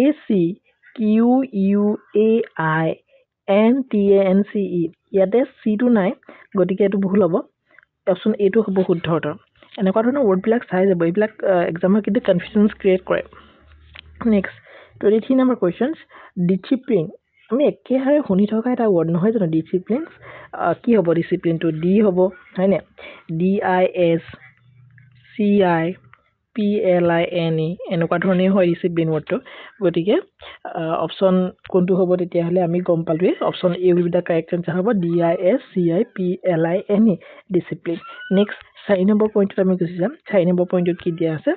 ACQUAINTANCE ইয়াতে চিটো নাই গতিকে এইটো ভুল হ'ব অপশ্যন এটো হ'ব শুদ্ধ উত্তৰ এনেকুৱা ধৰণৰ ৱৰ্ডবিলাক চাই যাব এইবিলাক এক্সামত কিন্তু কনফিউজনছ ক্ৰিয়েট কৰে নেক্সট 23 নম্বৰ কুৱেশ্যনছ ডিচিপ্লিন আমি একেবাৰে শুনি থকা এটা ৱৰ্ড নহয় জানো ডিচিপ্লিন কি হ'ব ডিচিপ্লিনটো ডি হ'ব হয়নে DISCIPLINE এনেকুৱা ধৰণেই হয় ডিচিপ্লিন ৱৰ্ডটো গতিকে অপশ্যন কোনটো হ'ব তেতিয়াহ'লে আমি গম পালোৱেই option A will be the correct answer হ'ব DISCIPLINE ডিচিপ্লিন নেক্সট 4 নম্বৰ পইণ্টত আমি গুচি যাম 4 নম্বৰ পইণ্টত কি দিয়া আছে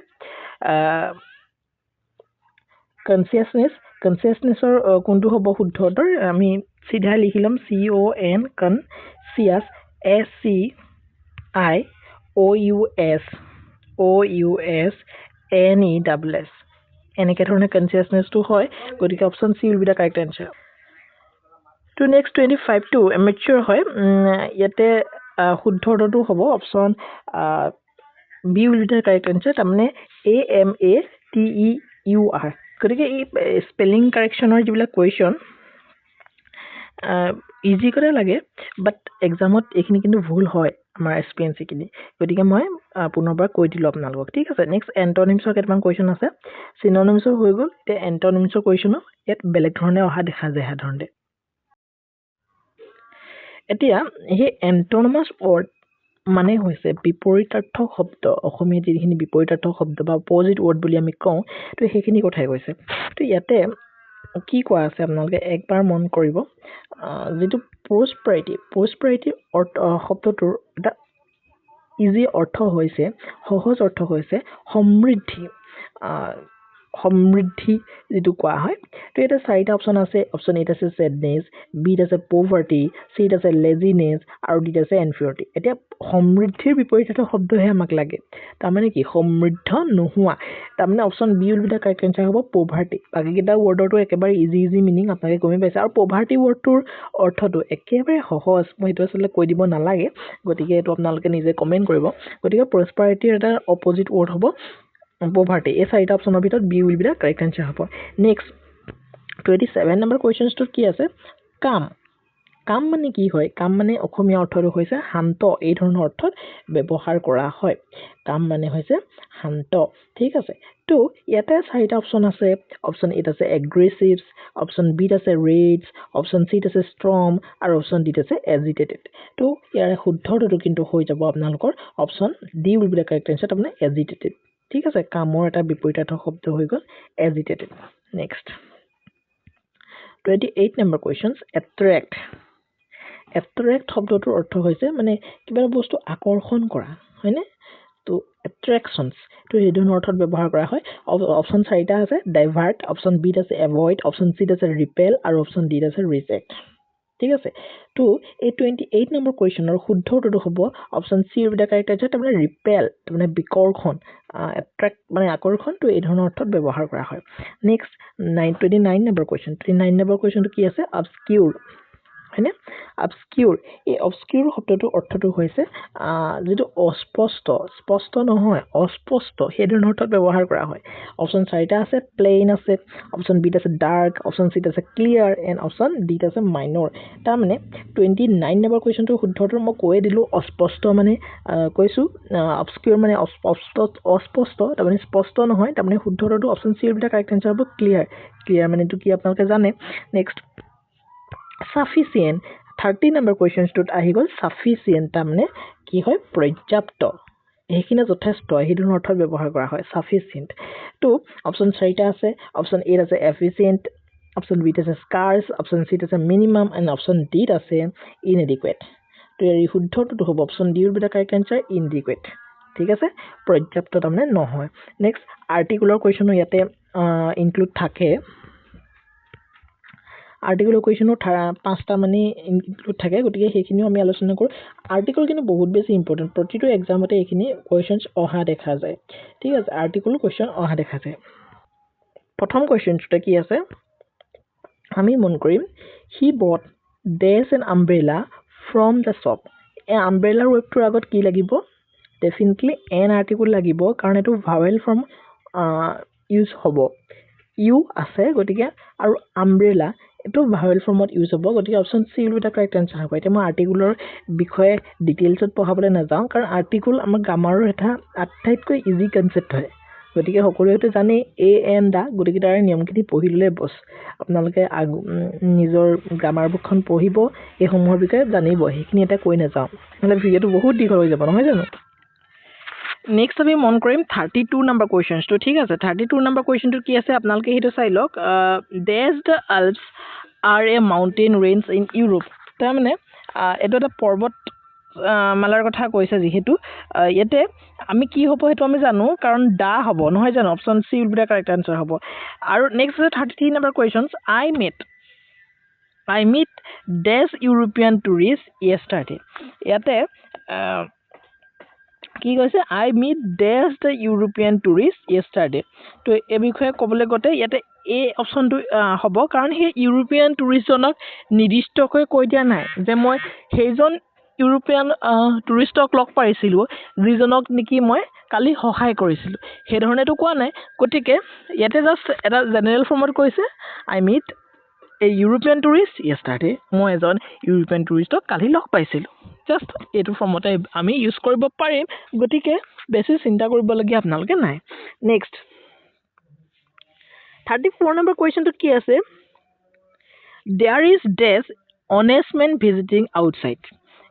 কনচিয়াছনেছৰ কোনটো হ'ব শুদ্ধ উত্তৰ আমি চিধা লিখি ল'ম CON কনচিয়াছ SCIOUSNESS এনেকৈ ধৰণে কনচিয়াছনেছটো হয় গতিকে option C will be the correct answer তো নেক্সট 25টো এমেচিয়ৰ হয় ইয়াতে শুদ্ধ উত্তৰটো হ'ব option B will be the correct answer তাৰমানে AMATEUR গতিকে এই স্পেলিং কাৰেকশ্যনৰ যিবিলাক কুৱেশ্যন ইজি কৰে লাগে বাট এক্সামত এইখিনি কিন্তু ভুল হয় আমাৰ এক্সপিৰিয়েঞ্চখিনি গতিকে মই পুনৰবাৰ কৈ দিলোঁ আপোনালোকক ঠিক আছে নেক্সট এণ্টনিমছৰ কেইটামান কুৱেশ্যন আছে চিননিমছৰ হৈ গ'ল এতিয়া এণ্টনিমছৰ কুৱেশ্যনো ইয়াত বেলেগ ধৰণে অহা দেখা যায় সাধাৰণতে এতিয়া সেই এণ্টনিমাছ ৱৰ্ড মানে হৈছে বিপৰীতাৰ্থক শব্দ অসমীয়া যিখিনি বিপৰীতাৰ্থক শব্দ বা অপজিট ৱৰ্ড বুলি আমি কওঁ তো সেইখিনি কথাই কৈছে তো ইয়াতে কি কোৱা আছে আপোনালোকে একবাৰ মন কৰিব যিটো প্ৰস্পাৰিটি শব্দটোৰ এটা ইজি অৰ্থ হৈছে সহজ অৰ্থ হৈছে সমৃদ্ধি যিটো কোৱা হয় তো এটা চাৰিটা অপশ্যন আছে অপশ্যন এত আছে ছেডনেছ বিত আছে পভাৰ্টি চিত আছে লেজিনেছ আৰু ডিত আছে এনফিউৰিটি এতিয়া সমৃদ্ধিৰ বিপৰীত শব্দহে আমাক লাগে তাৰমানে কি সমৃদ্ধ নোহোৱা তাৰমানে option B will be the correct answer হ'ব পভাৰ্টি বাকীকেইটা ৱৰ্ডৰটো একেবাৰে ইজি মিনিং আপোনালোকে গমেই পাইছে আৰু পভাৰ্টি ৱৰ্ডটোৰ অৰ্থটো একেবাৰে সহজ মই সেইটো আচলতে কৈ দিব নালাগে গতিকে এইটো আপোনালোকে নিজে কমেণ্ট কৰিব গতিকে প্ৰস্পাৰিটিৰ এটা অপজিট ৱৰ্ড হ'ব পভাৰ্টি এই চাৰিটা অপশ্যনৰ ভিতৰত B will be the correct answer হ'ব নেক্সট 27 নম্বৰ কুৱেশ্যনছটোত কি আছে কাম মানে কি হয় কাম মানে অসমীয়া অৰ্থটো হৈছে শান্ত এই ধৰণৰ অৰ্থত ব্যৱহাৰ কৰা হয় কাম মানে হৈছে শান্ত ঠিক আছে তো ইয়াতে চাৰিটা অপশ্যন আছে অপশ্যন এত আছে এগ্ৰেছিভছ অপশ্যন বিত আছে ৰেডছ অপশ্যন চিত আছে ষ্ট্ৰং আৰু অপশ্যন ডিত আছে এজিটেটেড তো ইয়াৰে শুদ্ধটো কিন্তু হৈ যাব আপোনালোকৰ option D will be the correct answer তাৰমানে এজিটেটেড ঠিক আছে কামৰ এটা বিপৰীতাৰ্থক শব্দ হৈ গ'ল agitated next 28 number questions attract শব্দটোৰ অৰ্থ হৈছে মানে কিবা এটা বস্তু আকৰ্ষণ কৰা হয়নে তো এট্ৰেকশ্যনছ তো এই ধৰণৰ অৰ্থত ব্যৱহাৰ কৰা হয় অপশ্যন চাৰিটা আছে ডাইভাৰ্ট অপশ্যন বিত আছে এভইড অপশ্যন চিত আছে ৰিপেল আৰু অপশ্যন ডিত আছে ৰিজেক্ট ঠিক আছে তো এই 28 নম্বৰ কুৱেশ্যনৰ শুদ্ধ উত্তৰটো হ'ব option C will be the correct answer তাৰমানে ৰিপেল তাৰমানে বিকৰ্ষণ এট্ৰেক্ট মানে আকৰ্ষণ তো এই ধৰণৰ অৰ্থত ব্যৱহাৰ কৰা হয় নেক্সট 29 নম্বৰ কুৱেশ্যন 29 নম্বৰ কুৱেশ্যনটো কি আছে হয়নে অবস্কিউৰ এই অবস্কিউৰ শব্দটোৰ অৰ্থটো হৈছে যেটো অস্পষ্ট স্পষ্ট নহয় অস্পষ্ট সেই ধৰণৰ অৰ্থত ব্যৱহাৰ কৰা হয় অপচন 4টা আছে প্লেইন আছে অপচন বি আছে ডাৰ্ক অপচন সি আছে ক্লিয়াৰ এণ্ড অপচন ডি আছে মাইনৰ তাৰ মানে 29 নম্বৰ কোৱেশ্চনটো শুদ্ধটো মই কৈ দিলো অস্পষ্ট মানে কৈছো অবস্কিউৰ মানে অস্পষ্ট তাৰ মানে স্পষ্ট নহয় তাৰ মানে শুদ্ধটো অপচন সি এৰ কাৰেক্ট আনসাৰ হ'ব ক্লিয়াৰ ক্লিয়াৰ মানে তো কি আপোনালোকে জানে next sufficient 30 number questions to আহি গল sufficient তাৰমানে কি হয় পৰ্যাপ্ত এইখিনি যথেষ্ট এই ধৰণৰ অৰ্থত ব্যৱহাৰ কৰা হয় sufficient তো অপচন 4টা আছে অপচন এ আছে efficient অপচন বি আছে scarce অপচন সি আছে minimum and অপচন ডি আছে inadequate তো এই শুদ্ধটো হ'ব option D will be the correct answer inadequate ঠিক আছে পৰ্যাপ্ত তাৰমানে নহয় নেক্সট আৰ্টিকুলৰ কোৱেশ্চনো ইয়াতে ইনক্লুড থাকে আৰ্টিকুলৰ কোৱেশ্চনো 5টা মানে ইনক্লুড থাকে গতিকে সেইখিনিও আমি আলোচনা কৰোঁ আৰ্টিকুল কিন্তু বহুত বেছি ইম্পৰ্টেন্ট প্ৰতিটো এক্সামতে এইখিনি কোৱেশ্চনছ অহা দেখা যায় ঠিক আছে আৰ্টিকুল কোৱেশ্চন অহা দেখা যায় প্ৰথম কোৱেশ্চনটো কি আছে আমি মন কৰিম he bought dash an umbrella from the shop এই আমব্ৰেলাৰ ৱৰ্ডটোৰ আগত কি লাগিব ডেফিনেটলি এন আৰ্টিকুল লাগিব কাৰণ এইটো ভাৱেল ফ্ৰম ইউজ হ'ব ইউ আছে গতিকে আৰু আমব্ৰেলা এটো ভাৱেল ফৰ্মত ইউজ হ'ব গতিকে option C will be the correct answer হ'ব এতিয়া মই আৰ্টিকুলৰ বিষয়ে ডিটেইলছত পঢ়াবলৈ নাযাওঁ কাৰণ আৰ্টিকুল আমাৰ গ্ৰামাৰৰ এটা আটাইতকৈ ইজি কনসেপ্ট হয় গতিকে সকলোৱেতো জানে এ এন দা গতিকে তাৰ নিয়মখিনি পঢ়ি ল'লে বস আপোনালোকে নিজৰ গ্ৰামাৰ বুকখন পঢ়িব এই সমূহৰ বিষয়ে জানিব সেইখিনি এটা কৈ নাযাওঁ মানে ভিডিঅ'টো বহুত দীঘল হৈ যাব নহয় জানো নেক্সট আমি মন কৰিম 32 নম্বৰ কোৱেশ্চনটো ঠিক আছে 32 নম্বৰ কোৱেশ্চনটো কি আছে আপোনালোকে হেতু চাই লওক days the Alps R A mountain range in Europe তাৰ মানে এটো এটা পৰ্বত মালাৰ কথা কৈছে যিহেতু ইয়াতে আমি কি হ'ব হেতু আমি জানো কাৰণ দা হ'ব নহয় জানো option C will be the correct answer হ'ব আৰু নেক্সট আছে 33 number questions I meet dash European tourist yesterday ইয়াতে কি কৈছে I meet dash the European tourist yesterday তো এই বিষয়ে ক'বলৈ গতে ইয়াতে এ অপচনটো হ'ব কাৰণ সেই ইউৰোপিয়ান টুৰিষ্টজনক নিৰ্দিষ্টকৈ কৈ দিয়া নাই যে মই সেইজন ইউৰোপিয়ান টুৰিষ্টক লগ পাইছিলো যিজনক নেকি মই কালি সহায় কৰিছিলো সেই ধৰণেটো কোৱা নাই গতিকে ইয়াতে জাস্ট এটা জেনেৰেল ফৰ্মত কৈছে I meet A European tourist yesterday মই এজন ইউৰোপিয়ান টুৰিষ্টক কালি লগ পাইছিলো জাস্ট এইটো ফৰ্মতে আমি ইউজ কৰিব পাৰিম গতিকে বেছি চিন্তা কৰিবলগীয়া আপোনালোকে নাই নেক্সট 34 নম্বৰ কোৱেশ্চনটো কি আছে there is dash honest man visiting outside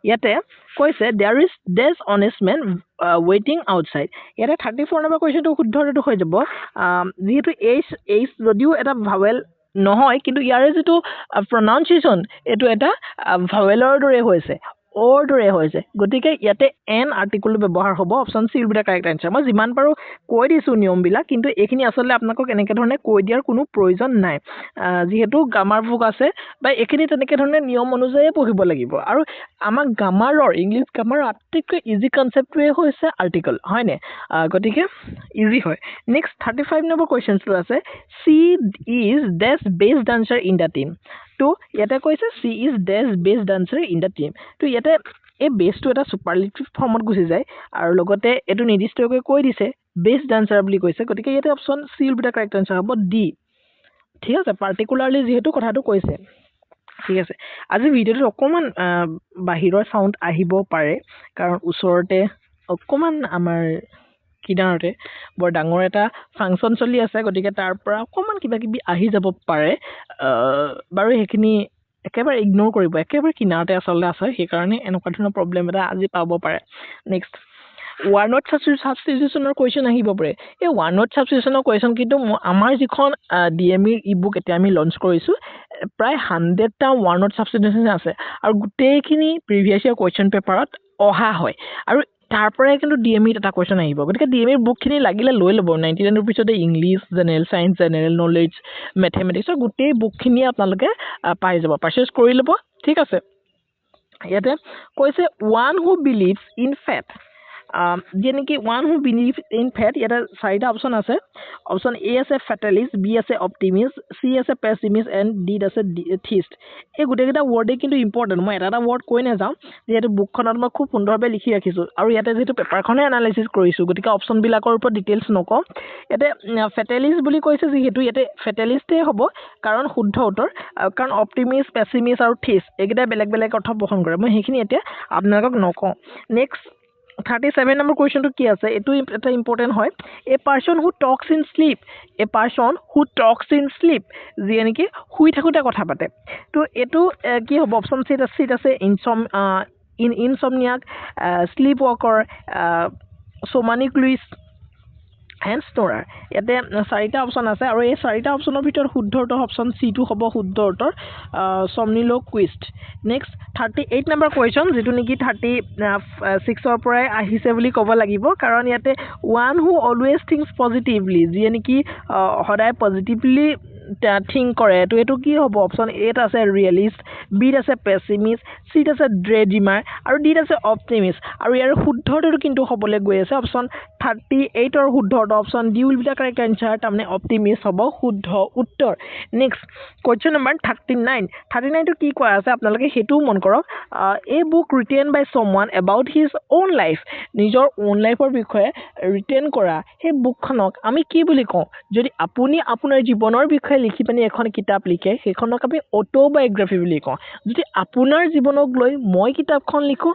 ইয়াতে কৈছে there is dash honest man waiting outside ইয়াতে 34 নম্বৰ কোৱেশ্চনটো শুদ্ধটো হৈ যাব যেহেতু এইচ যদিও এটা ভাৱেল নহয় কিন্তু ইয়াৰে যেটো প্ৰনাউন্সিয়েচন এটো এটা ভাৱেলৰ দৰে হৈছে অৰ দৰে হৈছে গতিকে ইয়াতে এন আৰ্টিকুল ব্যৱহাৰ হ'ব option C will be the correct answer মই যিমান পাৰো কৈ দিছো নিয়মবিলাক কিন্তু এইখিনি আসলে আপোনাক কেনেকৈ ধৰণে কৈ দিয়াৰ কোনো প্ৰয়োজন নাই যেহেতু গ্ৰামাৰ বুক আছে বা এইখিনি তেনেকৈ ধৰণে নিয়ম অনুযায়ী পঢ়িব লাগিব আৰু আমাৰ গ্ৰামাৰৰ ইংলিছ গ্ৰামাৰৰ আটাইতকৈ ইজি কনসেপ্টটোৱে হৈছে আৰ্টিকল হয়নে গতিকে ইজি হয় নেক্সট 35 নম্বৰ কোৱেশ্চনটো আছে she is dash best dancer in the team তো ইয়াতে কৈছে she is dash best dancer in the team তো ইয়াতে এই বেসটো এটা সুপাৰলেটিভ ফৰ্মত গুচি যায় আৰু লগতে এটো নিৰ্দিষ্টকৈ কৈ দিছে বেস্ট ডান্সাৰ বুলি কৈছে গতিকে ইয়াতে option C will be the correct answer হ'ব ডি ঠিক আছে পাৰ্টিকুলাৰলি যেহেতু কথাটো কৈছে ঠিক আছে আজি ভিডিঅ'টো অকমান বাহিৰৰ সাউন্ড আহিব পাৰে কাৰণ ওচৰতে অকমান আমাৰ কিনাৰতে বৰ ডাঙৰ এটা ফাংচন চলি আছে গতিকে তাৰ পৰা অকমান কিবা কিবি আহি যাব পাৰে বাৰু হেখিনি একেবাৰে ইগনোৰ কৰিব একেবাৰে কিনাৰতে আসলে আছে সেই কাৰণে এনেকুৱা ধৰণৰ প্ৰবলেম এটা আজি পাব পাৰে নেক্সট ওৱান নট সাবস্টিটিউশনৰ কোৱেশ্চন আহিব পাৰে এই ওৱান নট সাবস্টিটিউশনৰ কোৱেশ্চন কিন্তু আমাৰ যিখন ডিএমই ইবুক এতিয়া আমি লঞ্চ কৰিছো প্ৰায় 100টা ওৱান নট সাবস্টিটিউশন আছে আৰু গোটেইখিনি প্ৰিভিয়াছ ইয়াৰ কোৱেশ্চন পেপাৰত অহা হয় আৰু তাৰ পৰাই কিন্তু ডিএমই এটা কোৱেশ্চন আহিব গতিকে ডিএমই বুকখিনি লাগিলে লৈ ল'ব 99 ৰুপিছতে English general science general knowledge ম্যাথমেটিক্সৰ গোটেই বুকখিনি আপোনালোকে পাই যাব পাৰচেজ কৰি ল'ব ঠিক আছে ইয়াতে কৈছে one who believes in fate যিয়ে নেকি one who believe in fate ইয়াতে চাৰিটা অপশ্যন আছে অপশ্যন এ আছে ফেটেলিষ্ট বি আছে অপটিমিষ্ট চি আছে পেছিমিষ্ট এণ্ড ডিত আছে থিষ্ট এই গোটেইকেইটা ৱৰ্ডেই কিন্তু ইম্পৰ্টেণ্ট মই এটা ৱৰ্ড কৈ নাযাওঁ যিহেতু বুকখনত মই খুব সুন্দৰভাৱে লিখি ৰাখিছোঁ আৰু ইয়াতে যিহেতু পেপাৰখনে এনালাইচিছ কৰিছোঁ গতিকে অপশ্যনবিলাকৰ ওপৰত ডিটেইলছ নকওঁ ইয়াতে ফেটেলিষ্ট বুলি কৈছে যিহেতু ইয়াতে ফেটেলিষ্টেই হ'ব কাৰণ শুদ্ধ উত্তৰ কাৰণ অপটিমিষ্ট পেছিমিষ্ট আৰু থিষ্ট এইকেইটাই বেলেগ বেলেগ অৰ্থ বহন কৰে মই সেইখিনি এতিয়া আপোনালোকক নকওঁ নেক্সট 37 নম্বৰ কুৱেশ্যনটো কি আছে এইটো এটা ইম্পৰ্টেণ্ট হয় a person who talks in sleep যিয়ে নেকি শুই থাকোঁতে কথা পাতে তো এইটো কি হ'ব অপশ্যন চিট আছে ইনচমনিয়াক শ্লিপ ৱকৰ সোমানিকুলিষ্ট এণ্ড ষ্ট'ৰাৰ ইয়াতে চাৰিটা অপশ্যন আছে আৰু এই চাৰিটা অপশ্যনৰ ভিতৰত শুদ্ধ উত্তৰ অপশ্যন চিটো হ'ব শুদ্ধ উত্তৰ চমনিলোকুইষ্ট নেক্সট 38 নম্বৰ কুৱেশ্যন যিটো নেকি 36ৰ পৰাই আহিছে বুলি ক'ব লাগিব কাৰণ ইয়াতে one who always things positively যিয়ে নেকি সদায় পজিটিভলি থিংক কৰে তো এইটো কি হ'ব অপশ্যন এত আছে ৰিয়েলিষ্ট বিত আছে পেছিমিষ্ট চিত আছে ড্ৰেডিমাৰ আৰু ডিত আছে অপটিমিষ্ট আৰু ইয়াৰ শুদ্ধ উত্তৰটো কিন্তু হ'বলৈ গৈ আছে অপশ্যন 38ৰ শুদ্ধ উত্তৰ option D will be the correct answer তাৰমানে অপটিমিষ্ট হ'ব শুদ্ধ উত্তৰ নেক্সট কুৱেশ্যন নম্বৰ 39টো কি কোৱা আছে আপোনালোকে সেইটোও মন কৰক a book written by someone about his own life নিজৰ অ'ন লাইফৰ বিষয়ে ৰিটেন কৰা সেই বুকখনক আমি কি বুলি কওঁ যদি আপুনি আপোনাৰ জীৱনৰ বিষয়ে লিখি পিনি এখন কিতাপ লিখে সেইখনক আমি অটোবায়োগ্ৰাফি বুলি কওঁ যদি আপোনাৰ জীৱনক লৈ মই কিতাপখন লিখোঁ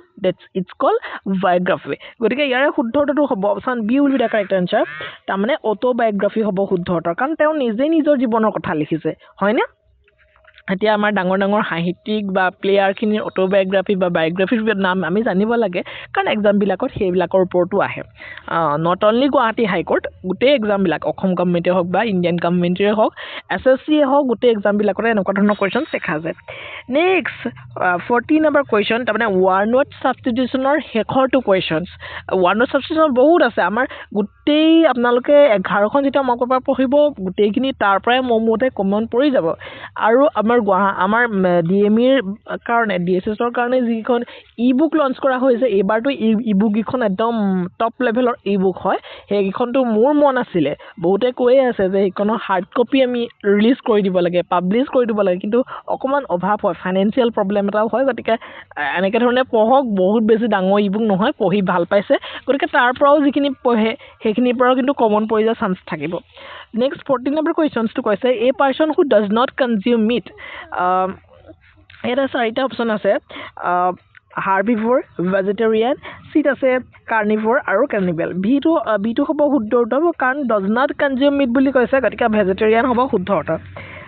ইটছ কল বায়োগ্ৰাফি গতিকে ইয়াৰে শুদ্ধ উত্তৰটো হ'ব option B will be the correct answer তাৰমানে অটোবায়োগ্ৰাফি হ'ব শুদ্ধ উত্তৰ কাৰণ তেওঁ নিজেই নিজৰ জীৱনৰ কথা লিখিছে হয়নে এতিয়া আমাৰ ডাঙৰ ডাঙৰ সাহিত্যিক বা প্লেয়াৰখিনিৰ অটোবায়োগ্ৰাফি বা বায়োগ্ৰাফিৰ নাম আমি জানিব লাগে কাৰণ এক্সামবিলাকত সেইবিলাকৰ ওপৰতো আহে নট অনলি গুৱাহাটী হাইকোৰ্ট গোটেই এক্সামবিলাক অসম গভৰ্ণমেণ্টে হওক বা ইণ্ডিয়ান গভৰ্ণমেণ্টে হওক SSCয়ে হওক গোটেই এক্সামবিলাকতে এনেকুৱা ধৰণৰ কুৱেশ্যন দেখা যায় নেক্সট 40 নম্বৰ কুৱেশ্যন তাৰমানে ওৱান ৱৰ্ড ছাবষ্টিটিউশ্যনৰ শেষৰটো কুৱেশ্যনছ ওৱান ৱৰ্ড ছাবষ্টিটিউশ্যন বহুত আছে আমাৰ গোটেই আপোনালোকে 11খন যেতিয়া মক পেপাৰ পঢ়িব গোটেইখিনি তাৰ পৰাই মোৰ মতে কমন পৰি যাব আৰু আমাৰ DMEৰ কাৰণে DSSৰ কাৰণে যিখন ই বুক লঞ্চ কৰা হৈছে এইবাৰতো ই বুককেইখন একদম টপ লেভেলৰ ই বুক হয় সেইকেইখনতো মোৰ মন আছিলে বহুতে কৈয়ে আছে যে সেইখনৰ হাৰ্ড কপি আমি ৰিলিজ কৰি দিব লাগে পাব্লিছ কৰি দিব লাগে কিন্তু অকণমান অভাৱ হয় ফাইনেন্সিয়েল প্ৰব্লেম এটাও হয় গতিকে এনেকৈ ধৰণে পঢ়ক বহুত বেছি ডাঙৰ ই বুক নহয় পঢ়ি ভাল পাইছে গতিকে তাৰ পৰাও যিখিনি পঢ়ে সেইখিনিৰ পৰাও কিন্তু কমন পৰি যোৱাৰ চান্স থাকিব নেক্সট 14 নম্বৰ কুৱেশ্যনছটো কৈছে a person who does not consume meat ইয়াতে চাৰিটা অপশ্যন আছে হাৰ্বিভৰ ভেজিটেৰিয়ান চিট আছে কাৰ্নিভৰ আৰু কাৰ্নিভেল বিটো হ'ব শুদ্ধ উত্তৰ কাৰণ ডজ নট কনজিউম মিট বুলি কৈছে গতিকে ভেজিটেৰিয়ান হ'ব শুদ্ধ উত্তৰ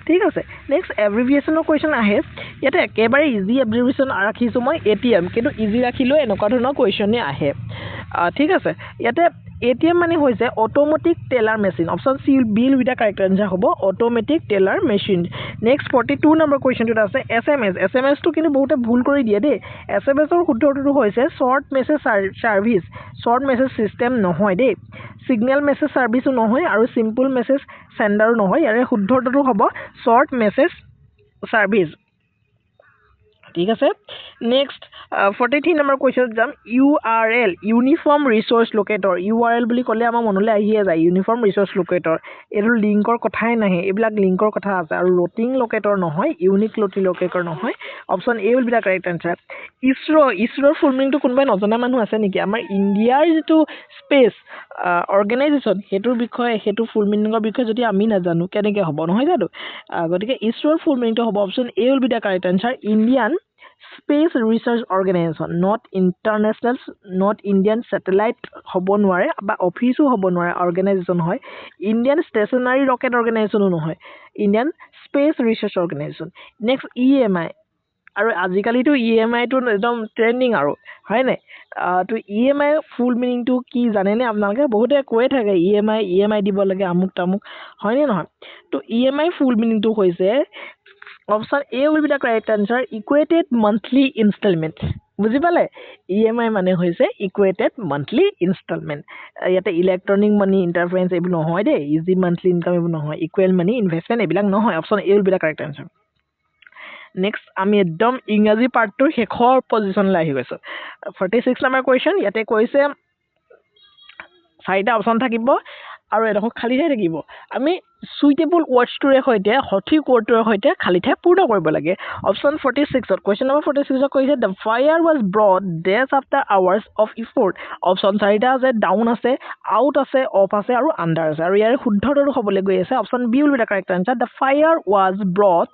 ঠিক আছে নেক্সট এব্ৰিভিয়েশ্যনৰ কুৱেশ্যন আহে ইয়াতে একেবাৰে ইজি এব্ৰিভিয়েশ্যন ৰাখিছোঁ মই ATM কিন্তু ইজি ৰাখিলেও এনেকুৱা ধৰণৰ কুৱেশ্যনেই আহে ঠিক আছে ইয়াতে ATM মানে হৈছে automatic teller machine option C B will be the correct answer হ'ব automatic teller machine next 42 number কুৱেশ্যনটোত আছে SMS টো কিন্তু বহুতে ভুল কৰি দিয়ে দেই SMS-ৰ শুদ্ধ উত্তৰটো হৈছে short message service short message system নহয় দেই ছিগনেল মেছেজ ছাৰ্ভিচো নহয় আৰু চিম্পল মেছেজ চেণ্ডাৰো নহয় ইয়াৰে শুদ্ধ উত্তৰটো হ'ব শ্বৰ্ট মেছেজ ছাৰ্ভিচ ঠিক আছে নেক্সট 43 নম্বৰ কুৱেশ্যনত যাম URL ইউনিফৰ্ম ৰিচোৰ্চ লোকেটৰ URL বুলি ক'লে আমাৰ মনলৈ আহিয়ে যায় ইউনিফৰ্ম ৰিচোৰ্চ লোকেটৰ এইটো লিংকৰ কথাই নাহে এইবিলাক লিংকৰ কথা আছে আৰু লোটিং লোকেটৰ নহয় ইউনিক লোকেটৰ নহয় option A will be the correct answer ইছৰোৰ ফুল মিনিংটো কোনোবাই নজনা মানুহ আছে নেকি আমাৰ ইণ্ডিয়াৰ যিটো স্পেচ অৰ্গেনাইজেশ্যন সেইটো ফুল মিনিঙৰ বিষয়ে যদি আমি নাজানো কেনেকৈ হ'ব নহয় জানো গতিকে ইছৰোৰ ফুল মিনিংটো হ'ব option A will be the correct answer Indian space research organisation not Indian satellite হ'ব নোৱাৰে বা অফিচো হ'ব নোৱাৰে অৰ্গেনাইজেশ্যন হয় ইণ্ডিয়ান ষ্টেচনাৰী ৰকেট অৰ্গেনাইজেশ্যনো নহয় Indian space research organisation next EMI আৰু আজিকালিতো EMI-টো একদম ট্ৰেণ্ডিং আৰু হয় নাই তো EMI ফুল মিনিংটো কি জানেনে আপোনালোকে বহুতে কৈয়ে থাকে EMI দিব লাগে আমুক তামুক হয়নে নহয় তো EMI ফুল মিনিংটো হৈছে option A will be the correct answer equated monthly instalment বুজি পালে EMI মানে হৈছে ইকুৱেটেড মান্থলি ইনষ্টলমেণ্ট ইয়াতে ইলেক্ট্ৰনিক মানি ইণ্টাৰফাৰেঞ্চ এইবোৰ নহয় দেই ইজি মান্থলি ইনকাম এইবোৰ নহয় ইকুৱেল মানি ইনভেষ্টমেণ্ট এইবিলাক নহয় option A will be the correct answer next আমি একদম ইংৰাজী পাৰ্টটোৰ শেষৰ পজিশ্যনলৈ আহি গৈছোঁ 46 নম্বৰ কুৱেশ্যন ইয়াতে কৈছে চাৰিটা অপশ্যন থাকিব আৰু এডোখৰ খালী ঠাই থাকিব আমি সুইটেবল ৱৰ্ডছটোৰে সৈতে সঠিক ৱৰ্ডটোৰে সৈতে খালী ঠাই পূৰ্ণ কৰিব লাগে অপশ্যন 46ত কুৱেশ্যন নম্বৰ 46ত কৈছে the fire was brought dash after hours of effort option চাৰিটা আছে ডাউন আছে আউট আছে অফ আছে আৰু আণ্ডাৰ আছে আৰু ইয়াৰ শুদ্ধটোতো হ'বলৈ গৈ আছে option B will be the correct answer the fire was brought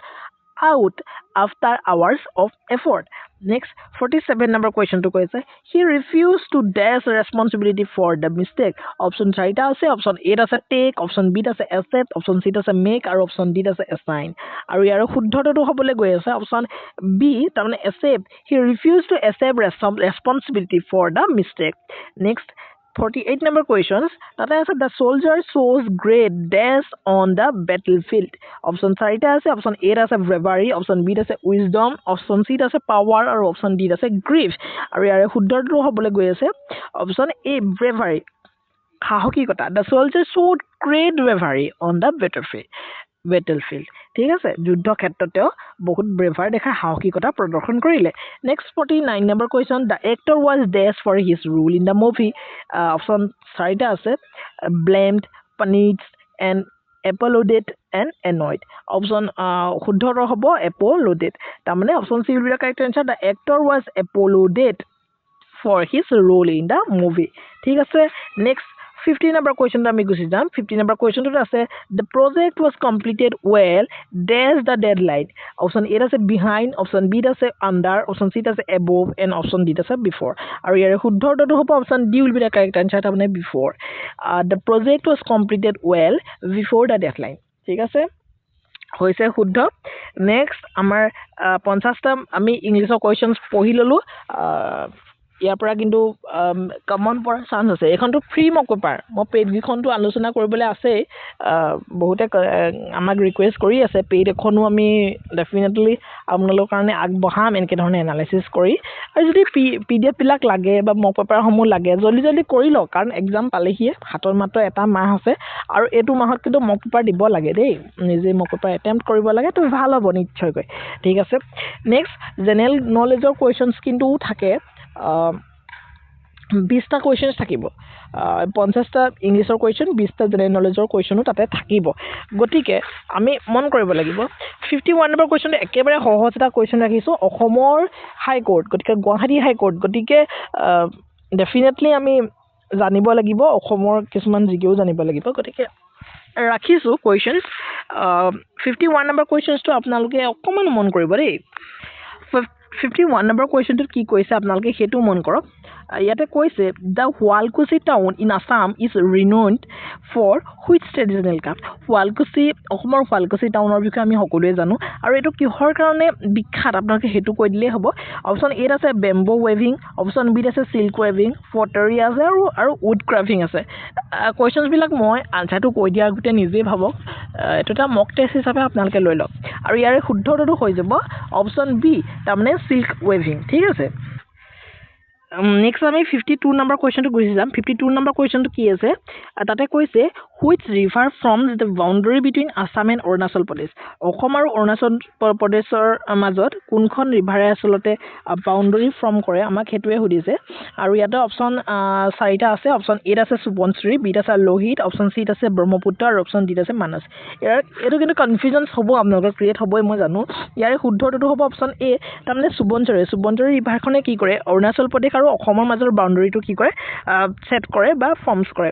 out after hours of effort. Next, 47 number question to question. He refused to dash responsibility for the mistake. Option 3 আছে, option A আছে take, option B আছে accept, option C আছে make, আৰু option D আছে assign. আৰু ইয়াৰ শুদ্ধটো হ'বলৈ গৈ আছে option B, তাৰমানে accept. He refused to accept responsibility for the mistake. Next, 48 number questions. That is the soldier shows great dash on the battlefield. Option 3 আছে, option A আছে bravery, option B আছে wisdom, option C আছে power, আৰু option D আছে grief. আৰু ইয়াৰ শুদ্ধটো হ'বলৈ গৈ আছে option A bravery. সাহসিকতা. The soldier showed great bravery on the battlefield. ঠিক আছে যুদ্ধ ক্ষেত্ৰতেও বহুত ব্ৰেভাৰ দেখা সাহসিকতা প্ৰদৰ্শন কৰিলে next 49 number question the actor was dash for his role in the movie option 4টা আছে blamed punished and applauded and annoyed option শুদ্ধটো হ'ব এপল'ডেড তাৰমানে option C will be the correct answer the actor was applauded for his role in the movie ঠিক আছে next 50 number question to আমি গুছি যাম 50 number question to আছে the project was completed well dash the deadline option A আছে behind option B আছে under option C আছে above and option D আছে before আৰু ইয়াৰ শুদ্ধটো হ'ব option D will be the correct answer তাৰমানে before the project was completed well before the deadline ঠিক আছে হৈছে শুদ্ধ নেক্সট আমাৰ 50টা আমি ইংলিছৰ কোৱেশ্চনছ পঢ়ি ললো ইয়াৰ পৰা কিন্তু কমন পৰা চান্স আছে এখনটো ফ্ৰী মক পেপাৰ মই পেইড গিখনটো আলোচনা কৰিবলৈ আছে বহুতে আমাক ৰিকুৱেষ্ট কৰি আছে পেইড এখনো আমি ডেফিনেটলি আপোনালোকৰ কাৰণে আগবঢ়াম এনেকৈ ধৰণে এনালাইচিছ কৰি আৰু যদি PDF বিলাক লাগে বা মক পেপাৰসমূহ লাগে জলদি কৰি লওক কাৰণ এক্সাম পালেহিয়ে হাতৰ মাত্ৰ এটা মাহ আছে আৰু এইটো মাহত কিন্তু মক পেপাৰ দিব লাগে দেই নিজে মক পেপাৰ এটেম্প্ট কৰিব লাগে তো ভাল হ'ব নিশ্চয়কৈ ঠিক আছে নেক্সট জেনেৰেল নলেজৰ কুৱেশ্যনছ কিন্তু থাকে 20টা কুৱেশ্যনছ থাকিব 50টা ইংলিছৰ কুৱেশ্যন 20টা জেনেৰেল নলেজৰ কুৱেশ্যনো তাতে থাকিব গতিকে আমি মন কৰিব লাগিব 51 নম্বৰ কুৱেশ্যনটো একেবাৰে সহজ এটা কুৱেশ্যন ৰাখিছোঁ অসমৰ হাইকোৰ্ট গতিকে গুৱাহাটী হাইকোৰ্ট গতিকে ডেফিনেটলি আমি জানিব লাগিব অসমৰ কিছুমান জিকেও জানিব লাগিব গতিকে ৰাখিছোঁ কুৱেশ্যনছ 51 নম্বৰ কুৱেশ্যনছটো আপোনালোকে অকণমান মন কৰিব দেই 51 নম্বৰ কুৱেশ্যনটোত কি কৈছে আপোনালোকে সেইটো মন কৰক ইয়াতে কৈছে the Sualkuchi town in Assam is renowned for which traditional craft Sualkuchi অসমৰ শুৱালকুছি টাউনৰ বিষয়ে আমি সকলোৱে জানো আৰু এইটো কিহৰ কাৰণে বিখ্যাত আপোনালোকে সেইটো কৈ দিলেই হ'ব অপশ্যন এ আছে বেম্বো ৱেভিং অপশ্যন বি আছে চিল্ক ৱেভিং পটাৰী আছে আৰু উড ক্ৰাফিং আছে কুৱেশ্যনছবিলাক মই আনচাৰটো কৈ দিয়াৰ আগতে নিজেই ভাবক এইটো এটা মক টেষ্ট হিচাপে আপোনালোকে লৈ লওক আৰু ইয়াৰে শুদ্ধটো হৈ যাব অপশ্যন বি তাৰমানে চিল্ক ৱেভিং ঠিক আছে নেক্সট আমি 52 নম্বৰ কুৱেশ্যনটো গুচি যাম 52 নম্বৰ কুৱেশ্যনটো কি আছে তাতে কৈছে which river forms the boundary between Assam and Arunachal Pradesh Assam আৰু অৰুণাচল প্ৰদেশৰ মাজত কোনখন ৰিভাৰে আচলতে বাউণ্ডাৰী ফৰ্ম কৰে আমাক সেইটোৱে সুধিছে আৰু ইয়াতে অপশ্যন 4টা আছে অপশ্যন এ আছে সুবনশ্ৰী বিত আছে লোহিত অপশ্যন চিত আছে ব্ৰহ্মপুত্ৰ আৰু অপশ্যন ডিত আছে মানস এইটো কিন্তু কনফিউজনছ হ'ব আপোনালোকৰ ক্ৰিয়েট হ'বই মই জানো ইয়াৰে শুদ্ধটো হ'ব অপশ্যন এ তাৰমানে সুবনশ্ৰী ৰিভাৰখনে কি কৰে অৰুণাচল প্ৰদেশ আৰু অসমৰ মাজৰ বাউণ্ডাৰীটো কি কৰে সেট কৰে বা ফৰ্মছ কৰে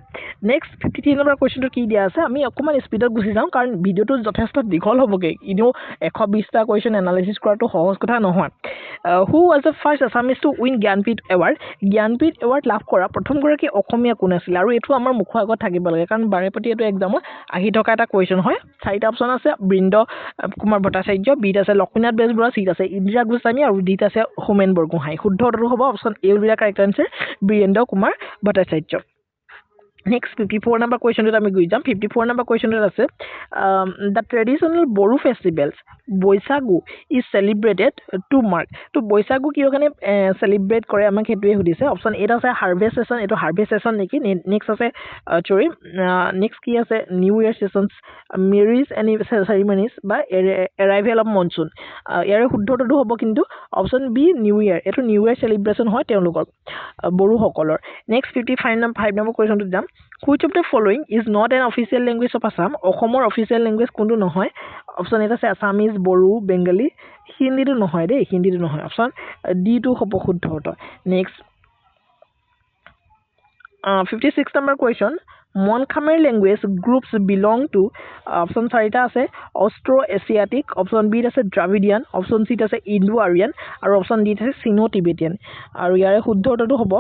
নেক্সট 53 নম্বৰ কুৱেশ্যনটো কি দিয়া আছে আমি অকণমান স্পীডত গুচি যাওঁ কাৰণ ভিডিঅ'টো যথেষ্ট দীঘল হ'বগৈ এনেও 120টা কুৱেশ্যন এনালাইচিছ কৰাটো সহজ কথা নহয় who was the first Assamese to win Jnanpith award লাভ কৰা প্ৰথমগৰাকী অসমীয়া কোন আছিল আৰু এইটো আমাৰ মুখৰ আগত থাকিব লাগে কাৰণ বাৰেপতি এইটো এক্সামত আহি থকা এটা কুৱেশ্যন হয় 4টা অপশ্যন আছে বৃন্দ কুমাৰ ভট্টাচাৰ্য বিত আছে লক্ষ্মীনাথ বেজবৰুৱা চিত আছে ইন্দিৰা গোস্বামী আৰু ডিত আছে হোমেন বৰগোহাঁই শুদ্ধটো হ'ব option A will be the correct answer Birendra Kumar Bhattacharya next 54 number কুৱেশ্যনটোত আমি গৈ যাম 54 নম্বৰ কুৱেশ্যনটোত আছে the traditional Bodo festivals Baishagu is celebrated to mark তো বৈশাগু কিয় কাৰণে চেলিব্ৰেট কৰে আমাক সেইটোৱে সুধিছে অপশ্যন এ আছে হাৰ্ভেষ্ট ছেশ্যন এইটো হাৰ্ভেষ্ট ছেশ্যন নেকি নেক্সট আছে নেক্সট কি আছে নিউ ইয়েৰ ছেশ্যনছ মেৰিজ চেৰিমনিজ বা এৰাইভেল অফ মনচুন ইয়াৰে শুদ্ধটো হ'ব কিন্তু অপশ্যন বি নিউ ইয়েৰ এইটো নিউ ইয়েৰ চেলিব্ৰেশ্যন হয় তেওঁলোকৰ বড়োসকলৰ নেক্সট 55 নম্বৰ কুৱেশ্যনটোত যাম Which of the following is not an official language of Assam? অসমৰ official language কোনটো নহয়? অপশ্যন এটা আছে আছামিজ, বড়ো, বেংগলী, হিন্দীটো নহয় দেই, হিন্দীটো নহয়। অপশ্যন ডি টো হ'ব শুদ্ধ উত্তৰ। Next 56 number question. Mon Khmer language groups belong to option 4টা আছে অস্ট্রো এশিয়াটিক, অপশন বি আছে দ্রাভিডিয়ান, অপশন সি আছে ইন্দো আরিয়ান আৰু অপশন ডি আছে সিনো টিবেটিয়ান। আৰু ইয়াৰে শুদ্ধ উত্তৰটো হ'ব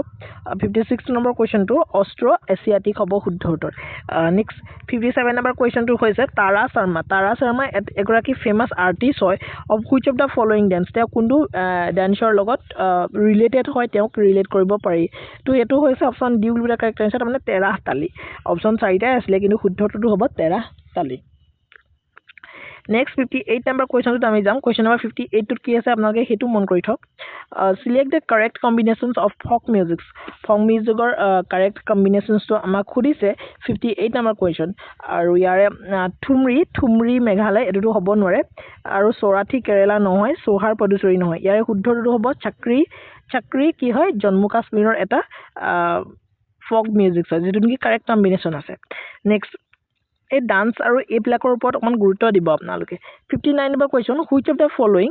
56 নম্বৰ কুৱেশ্যনটো অস্ট্ৰো এশিয়াটিক হ'ব শুদ্ধ উত্তৰ। নেক্সট 57 নম্বৰ কুৱেশ্যনটো হৈছে তাৰা শৰ্মা। তাৰা শৰ্মা এগৰাকী ফেমাছ আৰ্টিষ্ট হয় of which of the following dance. তেওঁ কোনটো ডেন্সৰ লগত ৰিলেটেড হয়, তেওঁক ৰিলেট কৰিব পাৰি। তো এইটো হৈছে option D will be the correct answer, তাৰমানে তেৰাহ তালি। অপশ্যন 4টাই আছিলে কিন্তু শুদ্ধ উত্তৰটো হ'ব তেৰাহ তালি। নেক্সট 58 নম্বৰ কুৱেশ্যনটোত আমি যাম। কুৱেশ্যন নম্বৰ 58টোত কি আছে আপোনালোকে সেইটো মন কৰি থওক। চিলেক্ট দ্য কাৰেক্ট কম্বিনেশ্যনছ অফ ফক মিউজিকছ। ফক মিউজিকৰ কাৰেক্ট কম্বিনেশ্যনছটো আমাক সুধিছে 58 নম্বৰ কুৱেশ্যন। আৰু ইয়াৰে থুমৰি মেঘালয় এইটোতো হ'ব নোৱাৰে, আৰু চৌৰাঠি কেৰেলা নহয়, চৌহাৰ পদুচেৰী নহয়। ইয়াৰে শুদ্ধটো হ'ব চাকৰি কি হয় জম্মু কাশ্মীৰৰ এটা ফক মিউজিক হয়, যিটো নেকি কাৰেক্ট কম্বিনেশ্যন আছে। নেক্সট এই ডান্স আৰু এইবিলাকৰ ওপৰত অকণমান গুৰুত্ব দিব আপোনালোকে। 59 number question, which of the following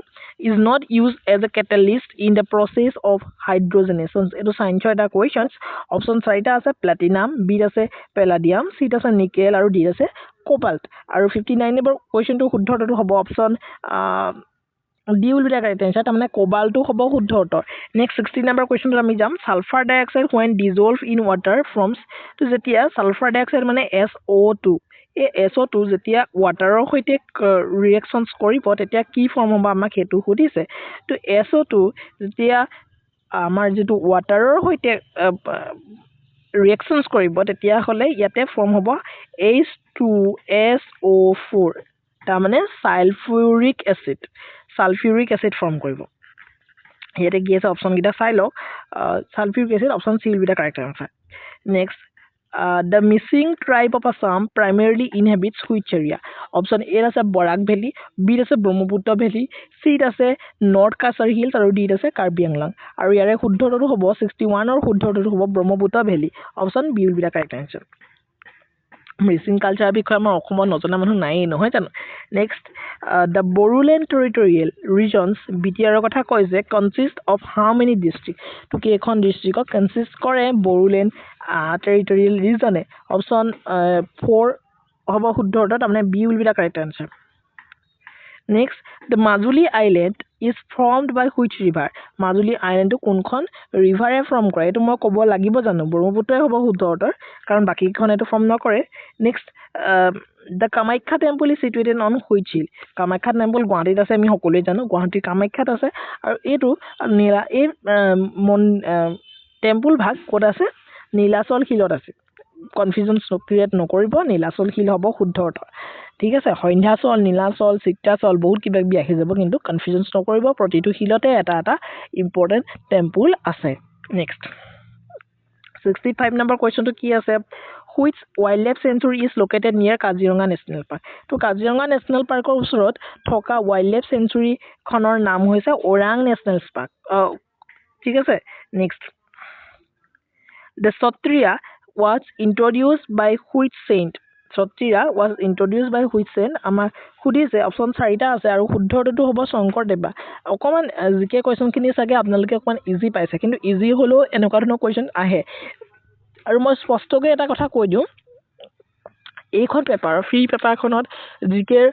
is not use as a catalyst in the process of hydrogenation. এইটো চাইন্সৰ এটা কুৱেশ্যন। অপশ্যন 4টা আছে প্লেটিনাম, বিত আছে পেলাডিয়াম, চিত আছে নিকেল আৰু ডিত আছে কোবাল্ট। আৰু 59 নম্বৰ কুৱেশ্যনটো শুদ্ধ উত্তৰটো হ'ব option D will be the correct answer, তাৰমানে কোবাল্টটো হ'ব শুদ্ধ উত্তৰ। নেক্সট 60 নম্বৰ কুৱেশ্যনটোত আমি যাম। Sulphur dioxide when dissolve in water forms. তো যেতিয়া ছালফাৰ ডাই অক্সাইড মানে SO2, এই SO2 যেতিয়া ৱাটাৰৰ সৈতে ৰিয়েকশ্যনছ কৰিব তেতিয়া কি ফৰ্ম হ'ব আমাক সেইটো সুধিছে। তো SO2 যেতিয়া আমাৰ যিটো ৱাটাৰৰ সৈতে ৰিয়েকশ্যনছ কৰিব তেতিয়াহ'লে ইয়াতে ফৰ্ম হ'ব H2SO4, তাৰমানে সালফিউৰিক এচিড ফৰ্ম কৰিব। ইয়াতে কি আছে অপশ্যনকেইটা চাই লওক। Sulphuric acid, option C will be the correct answer. Next the Mishing tribe of Assam primarily inhabits which area. Option A আছে বৰাক ভেলী, বিত আছে ব্ৰহ্মপুত্ৰ ভেলী, চিত আছে নৰ্থ কাছাৰ হিলছ আৰু ডিত আছে কাৰ্বি আংলং। আৰু ইয়াৰে শুদ্ধ উত্তৰটো হ'ব 61ৰ শুদ্ধ উত্তৰটো হ'ব Brahmaputra valley, option B will be the correct answer. Mising কালচাৰৰ বিষয়ে আমাৰ অসমত নজনা মানুহ নায়েই নহয় জানো। Next the Bodoland territorial regions BTR কথা কয় যে consist of how many district. তো কেইখন ডিষ্ট্ৰিক্টক কনচিষ্ট কৰে বড়োলেণ্ড টেৰিটৰিয়েল ৰিজনে। অপশ্যন 4 হ'ব শুদ্ধ উত্তৰ, তাৰমানে B will be the correct answer. Next the Majuli island is formed by which river. Majuli আইলেণ্ডটো কোনখন ৰিভাৰে ফৰ্ম কৰে? এইটো মই ক'ব লাগিব জানো? ব্ৰহ্মপুত্ৰই হ'ব শুদ্ধ উত্তৰ, কাৰণ বাকীকেইখন এইটো ফৰ্ম নকৰে। Next the Kamakhya temple is situated on which hill. Kamakhya temple গুৱাহাটীত আছে, আমি সকলোৱে জানো গুৱাহাটীৰ কামাখ্যাত আছে। আৰু এইটো এই টেম্পল ভাগ ক'ত আছে? নীলাচল শিলত আছে। কনফিউজন ক্ৰিয়েট নকৰিব, নীলাচল শিল হ'ব শুদ্ধ উত্তৰ। ঠিক আছে, সন্ধ্যাচল, নীলাচল, চিত্ৰাচল বহুত কিবা কিবি আহি যাব, কিন্তু কনফিউজন নকৰিব, প্ৰতিটো শিলতে এটা এটা ইম্পৰ্টেণ্ট টেম্পল আছে। নেক্সট 65 নম্বৰ কুৱেশ্যনটো কি আছে? Which wild life century is located নিয়াৰ কাজিৰঙা নেশ্যনেল পাৰ্ক। তো কাজিৰঙা নেশ্যনেল পাৰ্কৰ ওচৰত থকা ৱাইল্ড লাইফ চেঞ্চুৰীখনৰ নাম হৈছে ওৰাং নেশ্যনেল পাৰ্ক। ঠিক আছে। Next the Sattriya was introduced by which saint? Sattriya was introduced by which saint? আমাৰ সুধিছে, অপশ্যন 4টা আছে আৰু শুদ্ধ উত্তৰটো হ'ব শংকৰদেৱা। অকণমান জিকে কুৱেশ্যনখিনি চাগে আপোনালোকে অকণমান ইজি পাইছে, কিন্তু ইজি হ'লেও এনেকুৱা ধৰণৰ কুৱেশ্যন আহে। আৰু মই স্পষ্টকৈ এটা কথা কৈ দিওঁ, এইখন পেপাৰ ফ্ৰী পেপাৰখনত জিকেৰ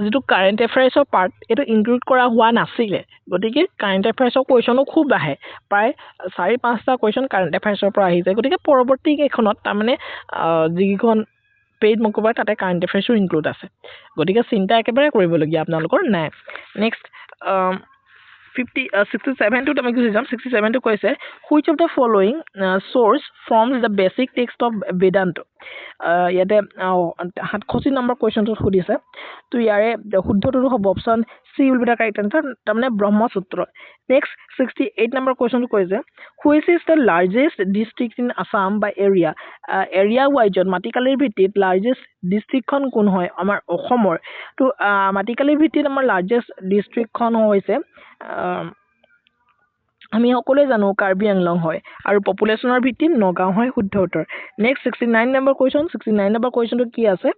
যিটো কাৰেণ্ট এফেয়াৰ্ছৰ পাৰ্ট এইটো ইনক্লুড কৰা হোৱা নাছিলে, গতিকে কাৰেণ্ট এফেয়াৰ্ছৰ কুৱেশ্যনো খুব আহে, প্ৰায় 4-5টা কুৱেশ্যন কাৰেণ্ট এফেয়াৰ্ছৰ পৰা আহি যায়। গতিকে পৰৱৰ্তী কেইখনত তাৰমানে যিকেইখন পেইড মকবাৰ তাতে কাৰেণ্ট এফেয়াৰ্ছো ইনক্লুড আছে, গতিকে চিন্তা একেবাৰে কৰিবলগীয়া আপোনালোকৰ নাই। নেক্সট 67টোত আমি গুচি যাম। 67টো কৈছে which of the following source forms the basic text of Vedanta. ইয়াতে 67 নম্বৰ কুৱেশ্যনটোত সুধিছে। তো ইয়াৰে শুদ্ধটো হ'ব option C will be the correct answer, তাৰমানে ব্ৰহ্মসূত্ৰ। নেক্সট 68 নম্বৰ কুৱেশ্যনটো কৈছে which is the largest district in Assam by area. Area ৱাইজত মাটিকালিৰ ভিত্তিত লাৰ্জেষ্ট ডিষ্ট্ৰিক্টখন কোন হয় আমাৰ অসমৰ? তো মাটিকালিৰ ভিত্তিত আমাৰ লাৰ্জেষ্ট ডিষ্ট্ৰিক্টখন হৈছে আমি সকলোৱে জানো কাৰ্বি আংলং হয় আৰু পপুলেশ্যনৰ ভিত্তিত নগাঁও হয় শুদ্ধ উত্তৰ নেক্সট 69 নম্বৰ কুৱেশ্যন 69 নম্বৰ কুৱেশ্যনটো কি আছে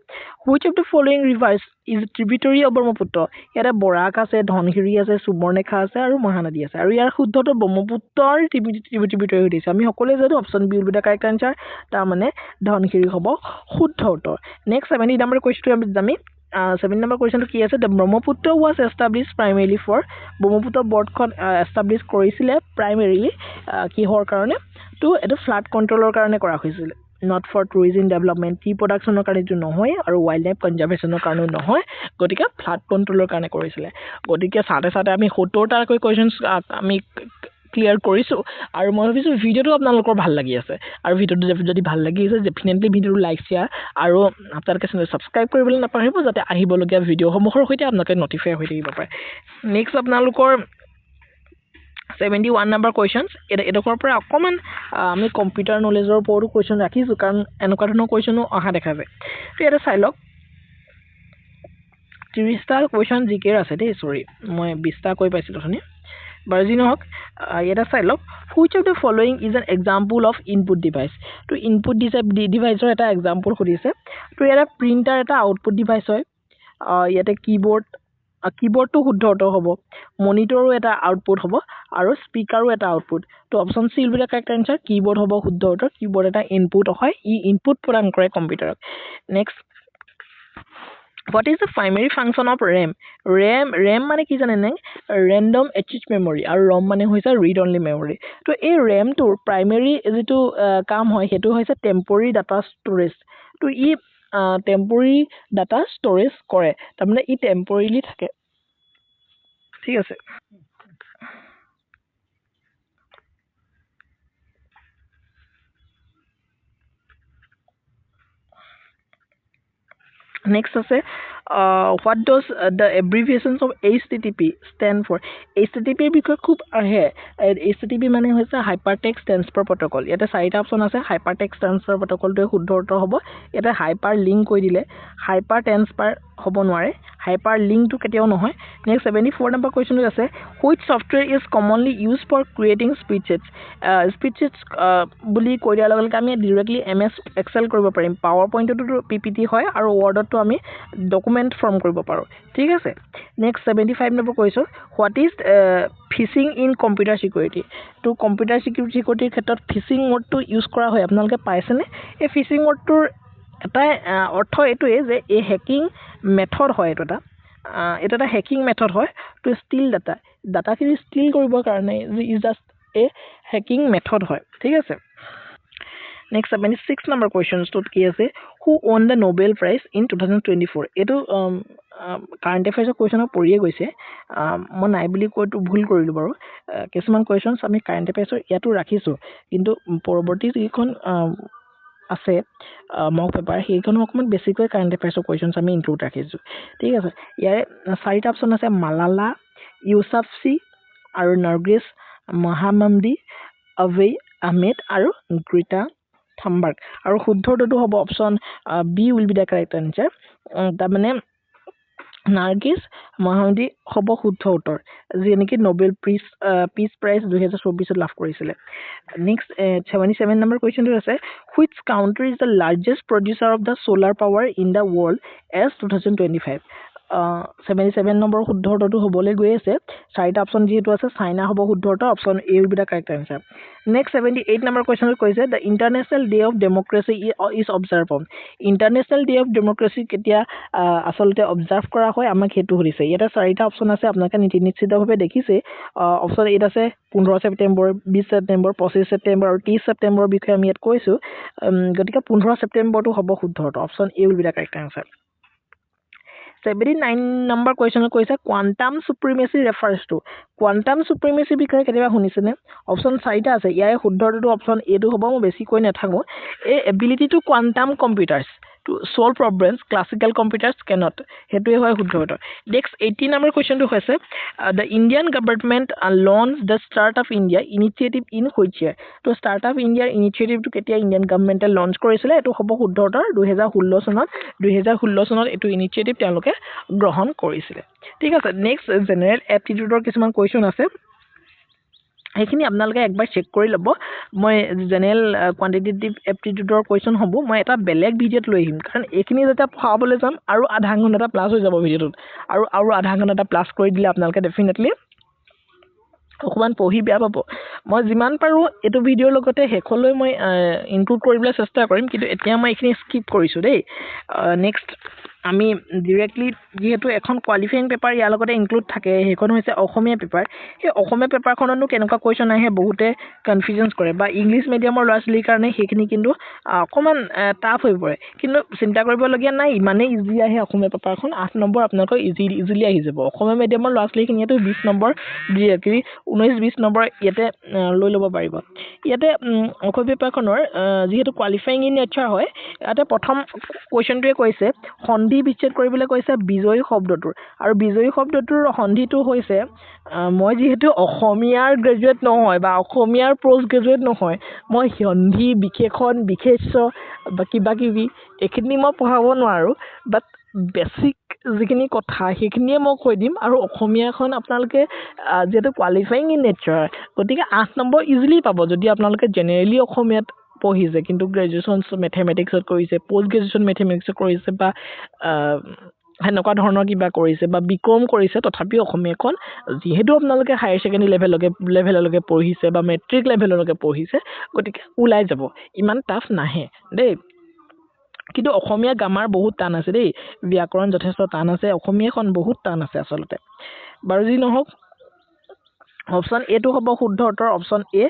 which of the following reverse is tributary of Brahmaputra ইয়াতে বৰাক আছে ধনশিৰি আছে সুবৰ্ণৰেখা আছে আৰু মহানদী আছে আৰু ইয়াৰ শুদ্ধটো ব্ৰহ্মপুত্ৰৰ ট্ৰিবিউটৰী হৈ দিছে আমি সকলোৱে জানো option B will be the correct answer তাৰমানে ধনশিৰি হ'ব শুদ্ধ উত্তৰ নেক্সট 70 নম্বৰ কুৱেশ্যনটো আমি 7 নম্বৰ কুৱেশ্যনটো কি আছে the Brahmaputra was establish primarily for Brahmaputra বৰ্ডখন এষ্টাব্লিছ কৰিছিলে প্ৰাইমেৰিলি কিহৰ কাৰণে তো এইটো ফ্লাড কণ্ট্ৰলৰ কাৰণে কৰা হৈছিল not for tourism development tea প্ৰডাকশ্যনৰ কাৰণে এইটো নহয় আৰু ৱাইল্ড লাইফ কনজাৰ্ভেশ্যনৰ কাৰণেও নহয় গতিকে ফ্লাড কণ্ট্ৰলৰ কাৰণে কৰিছিলে গতিকে চাতে আমি 70টাকৈ কুৱেশ্যনছ আমি ক্লিয়াৰ কৰিছোঁ আৰু মই ভাবিছোঁ ভিডিঅ'টো আপোনালোকৰ ভাল লাগি আছে আৰু ভিডিঅ'টো যদি ভাল লাগি আছে ডেফিনেটলি ভিডিঅ'টো লাইক শ্বেয়াৰ আৰু আপোনালোকে চেনেল ছাবস্ক্ৰাইব কৰিবলৈ নাপাহৰিব যাতে আহিবলগীয়া ভিডিঅ'সমূহৰ সৈতে আপোনালোকে নটিফাই হৈ থাকিব পাৰে নেক্সট আপোনালোকৰ 71 নম্বৰ কুৱেশ্যনছ এডোখৰৰ পৰা অকণমান আমি কম্পিউটাৰ নলেজৰ ওপৰতো কুৱেশ্যন ৰাখিছোঁ কাৰণ এনেকুৱা ধৰণৰ কুৱেশ্যনো অহা দেখা যায় তো ইয়াতে চাই লওক 30টা কুৱেশ্যন জিকেৰ আছে দেই চৰি মই 20টা কৈ পাইছিলোঁ অথনি বাৰু যি নহওক ইয়াতে চাই লওক which of the following is an example of input device তো ইনপুট ডিভাইচৰ এটা এক্সাম্পল সুধিছে তো ইয়াতে প্ৰিণ্টাৰ এটা আউটপুট ডিভাইচ হয় ইয়াতে কীবৰ্ডটো শুদ্ধ উত্তৰ হ'ব মনিটৰো এটা আউটপুট হ'ব আৰু স্পীকাৰো এটা আউটপুট তো option C will be the correct answer keyboard হ'ব শুদ্ধ উত্তৰ কীবৰ্ড এটা ইনপুট হয় ই ইনপুট প্ৰদান কৰে কম্পিউটাৰক next What is the primary function of RAM? RAM মানে কি জানেনে random access memory আৰু ROM মানে হৈছে read only memory তো এই RAM টোৰ প্ৰাইমেৰী যেটো কাম হয় হেতু হৈছে টেম্পৰাৰী ডাটা ষ্টৰেজ তো ই টেম্পৰাৰী ডাটা ষ্টৰেজ কৰে তাৰমানে ই টেম্পৰাৰীলি থাকে ঠিক আছে Next আছে what does the abbreviations of HTTP stand for HTTP বিষয়ে খুব আহে HTTP মানে হৈছে hypertext transfer protocol ইয়াতে চাৰিটা অপচন আছে hypertext transfer protocol টো শুদ্ধ উত্তৰ হ'ব ইয়াতে হাইপাৰ লিংক কৈ দিলে হাইপাৰ ট্ৰান্সফাৰ হ'ব নোৱাৰে হাইপাৰ লিংক টো কেতিয়াও নহয় নেক্সট 74 নম্বৰ কোৱেশ্চন আছে which software is commonly used for creating spreadsheets বুলি কৈ দিয়াৰ লগে লগে আমি ডাইৰেক্টলি MS Excel কৰিব পাৰিম PowerPoint-তো PPT হয় আৰু Word-তো আমি ডকুমেন্ট ফৰ্ম কৰিব পাৰো ঠিক আছে next 75 number question what is fishing in computer security তো কম্পিউটাৰ সিকিউৰিটিৰ ক্ষেত্ৰত ফিচিং ৱৰ্ডটো ইউজ কৰা হয় আপোনালোকে পাইছেনে এই ফিচিং ৱৰ্ডটোৰ এটা অৰ্থ এইটোৱে যে এই হ্যাকিং মেথড হয় এটা এটা হ্যাকিং মেথড হয় টু ষ্টিল ডাটাখিনি ষ্টিল কৰিবৰ কাৰণে is just a hacking method হয় ঠিক আছে Next 76 number questions to কি আছে who won the Nobel Prize in 2024 এটো কারেন্ট অ্যাফেয়াৰ্সৰ কোৱেশ্চনৰ পৰিয়ে গৈছে মই নাই বুলি কৈটো ভুল কৰিলো বাৰু কিছুমান কোৱেশ্চনছ আমি কাৰেন্ট অ্যাফেয়াৰ্সৰ ইয়াতো ৰাখিছো কিন্তু পৰৱৰ্তী যিখন আছে মক পেপাৰ সেইখন অকমান বেছিকৈ কাৰেন্ট অ্যাফেয়াৰ্সৰ কোৱেশ্চনছ আমি ইনক্লুড ৰাখিছো ঠিক আছে ইয়াৰে চাৰিটা অপচন আছে মালালা ইউসাফছি আৰু নাৰ্গিছ মহামামদি অভে আহমেদ আৰু গ্ৰিটা থাম্বাৰ্গ আৰু শুদ্ধটো হ'ব option B will be the correct answer তাৰমানে নাৰ্গিছ মহামামদি হ'ব শুদ্ধ উত্তৰ যেনেকি নোবেল পিস প্ৰাইজ 2024 লাভ কৰিছিলে নেক্সট 77 নম্বৰ কোৱেশ্চনটো আছে which country is the largest producer of the solar power in the world as 2025 77 number শুদ্ধ উত্তৰটো হ'বলৈ গৈ আছে চাৰিটা অপচন যেটো আছে চাইনা হ'ব শুদ্ধ উত্তৰ option A will be the correct answer next 78 number কোৱেশ্চনটো কৈছে the international day of democracy is observed on international day of democracy কেতিয়া আসলতে অবজাৰ্ভ কৰা হয় আমাক হেতু হৈছে এটা চাৰিটা অপচন আছে আপোনালোকে নিশ্চিতভাৱে দেখিছে অপচন এ আছে 15 ছেপ্টেম্বৰ 20 ছেপ্টেম্বৰ 25 ছেপ্টেম্বৰ আৰু 30 ছেপ্টেম্বৰ বিষয়ে আমি ইয়াত কৈছো গতিকে 15 ছেপ্টেম্বৰটো হ'ব শুদ্ধ উত্তৰ option A will be the correct answer 79 number question কৈছে quantum supremacy refers to quantum supremacy বিষয়ে কেতিয়াবা শুনিছেনে অপচন 4টা আছে ইয়াৰ শুদ্ধটো অপচন এ টো হ'ব মই বেছি কৈ নাথাকো এই ability to quantum computers to solve problems classical computers cannot হেতুৱে হয় শুদ্ধ উত্তৰ next 80 number question টো হৈছে the Indian government launched the Startup India initiative in which year to Startup India initiative টো কেতিয়া ইন্ডিয়ান গভৰ্ণমেণ্টে লঞ্চ কৰিছিলে এটো হ'ব শুদ্ধ উত্তৰ 2016 চনত এটো ইনিচিয়েটিভ তেওঁলোকে গ্ৰহণ কৰিছিলে ঠিক আছে নেক্সট জেনাৰেল এপ্টিটিউডৰ কিছুমান কোৱেশ্চন আছে সেইখিনি আপোনালোকে একবাৰ চেক কৰি ল'ব মই জেনেৰেল কোৱান্টিটেটিভ এপ্টিটিউডৰ কুৱেশ্যন হ'ব মই এটা বেলেগ ভিডিঅ'ত লৈ আহিম কাৰণ এইখিনি যেতিয়া পঢ়াবলৈ যাম আৰু আধা ঘণ্টা এটা প্লাছ হৈ যাব ভিডিঅ'টোত আৰু আধা ঘণ্টা এটা প্লাছ কৰি দিলে আপোনালোকে ডেফিনেটলি অকণমান পঢ়ি বেয়া পাব মই যিমান পাৰোঁ এইটো ভিডিঅ'ৰ লগতে শেষলৈ মই ইনক্লুড কৰিবলৈ চেষ্টা কৰিম কিন্তু এতিয়া মই এইখিনি স্কিপ কৰিছোঁ দেই নেক্সট আমি ডিৰেক্টলি যিহেতু এখন কোৱালিফাইং পেপাৰ ইয়াৰ লগতে ইনক্লুড থাকে সেইখন হৈছে অসমীয়া পেপাৰ সেই অসমীয়া পেপাৰখনতো কেনেকুৱা কুৱেশ্যন আহে বহুতে কনফিউজনছ কৰে বা ইংলিছ মিডিয়ামৰ ল'ৰা ছোৱালীৰ কাৰণে সেইখিনি কিন্তু অকণমান টাফ হৈ পৰে কিন্তু চিন্তা কৰিবলগীয়া নাই ইমানেই ইজি আহে অসমীয়া পেপাৰখন 8 নম্বৰ আপোনালোকৰ ইজিলি আহি যাব অসমীয়া মিডিয়ামৰ ল'ৰা ছোৱালীখিনিয়েতো 20 নম্বৰ ডিৰেক্টলি 19-20 নম্বৰ ইয়াতে লৈ ল'ব পাৰিব ইয়াতে অসমীয়া পেপাৰখনৰ যিহেতু কোৱালিফাইং ইন নেচাৰ হয় ইয়াতে প্ৰথম কুৱেশ্যনটোৱে কৈছে সন্ধি বিচ্ছেদ কৰিবলৈ কৈছে বিজয়ী শব্দটোৰ আৰু বিজয়ী শব্দটোৰ সন্ধিটো হৈছে মই যিহেতু অসমীয়াৰ গ্ৰেজুৱেট নহয় বা অসমীয়াৰ পোষ্ট গ্ৰেজুৱেট নহয় মই সন্ধি বিশেষণ বিশেষ্য বা কিবা কিবি এইখিনি মই পঢ়াব নোৱাৰোঁ বাট বেছিক যিখিনি কথা সেইখিনিয়ে মই কৈ দিম আৰু অসমীয়াখন আপোনালোকে যিহেতু কোৱালিফাইং ইন নেচাৰ গতিকে 8 নম্বৰ ইজিলি পাব যদি আপোনালোকে জেনেৰেলি অসমীয়াত পঢ়িছে কিন্তু গ্ৰেজুৱেশ্যন মেথমেটিক্সত কৰিছে পষ্ট গ্ৰেজুৱেশ্যন মেথমেটিক্সত কৰিছে বা সেনেকুৱা ধৰণৰ কিবা কৰিছে বা বিকম কৰিছে তথাপিও অসমীয়াখন যিহেতু আপোনালোকে হায়াৰ ছেকেণ্ডেৰী লেভেললৈকে পঢ়িছে বা মেট্ৰিক লেভেললৈকে পঢ়িছে গতিকে ওলাই যাব ইমান টাফ নাহে দেই কিন্তু অসমীয়া গ্ৰামাৰ বহুত টান আছে দেই ব্যাকৰণ যথেষ্ট টান আছে অসমীয়াখন বহুত টান আছে আচলতে বাৰু যি নহওক অপশ্যন এটো হ'ব শুদ্ধ উত্তৰ অপশ্যন এ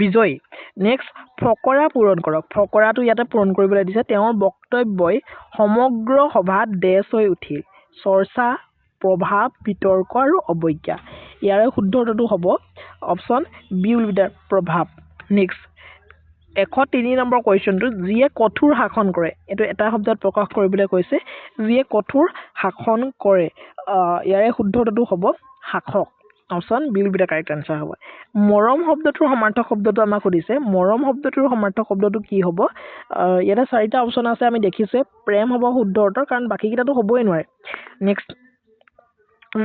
বিজয় নেক্সট ফকৰা পূৰণ কৰক ফকৰাটো ইয়াতে পূৰণ কৰিবলৈ দিছে তেওঁৰ বক্তব্যই সমগ্ৰ সভাত ডেছ হৈ উঠিল চৰ্চা প্ৰভাৱ বিতৰ্ক আৰু অৱজ্ঞা ইয়াৰে শুদ্ধ উত্তৰটো হ'ব option B will be the প্ৰভাৱ নেক্সট 103 নম্বৰ কুৱেশ্যনটো যিয়ে কঠোৰ শাসন কৰে এইটো এটা শব্দত প্ৰকাশ কৰিবলৈ কৈছে যিয়ে কঠোৰ শাসন কৰে ইয়াৰে শুদ্ধ উত্তৰটো হ'ব শাসক option B will be the correct answer হ'ব মৰম শব্দটোৰ সমাৰ্থক শব্দটো আমাক সুধিছে মৰম শব্দটোৰ সমাৰ্থক শব্দটো কি হ'ব ইয়াতে 4টা অপশ্যন আছে আমি দেখিছে প্ৰেম হ'ব শুদ্ধ উত্তৰ কাৰণ বাকীকেইটাতো হ'বই নোৱাৰে নেক্সট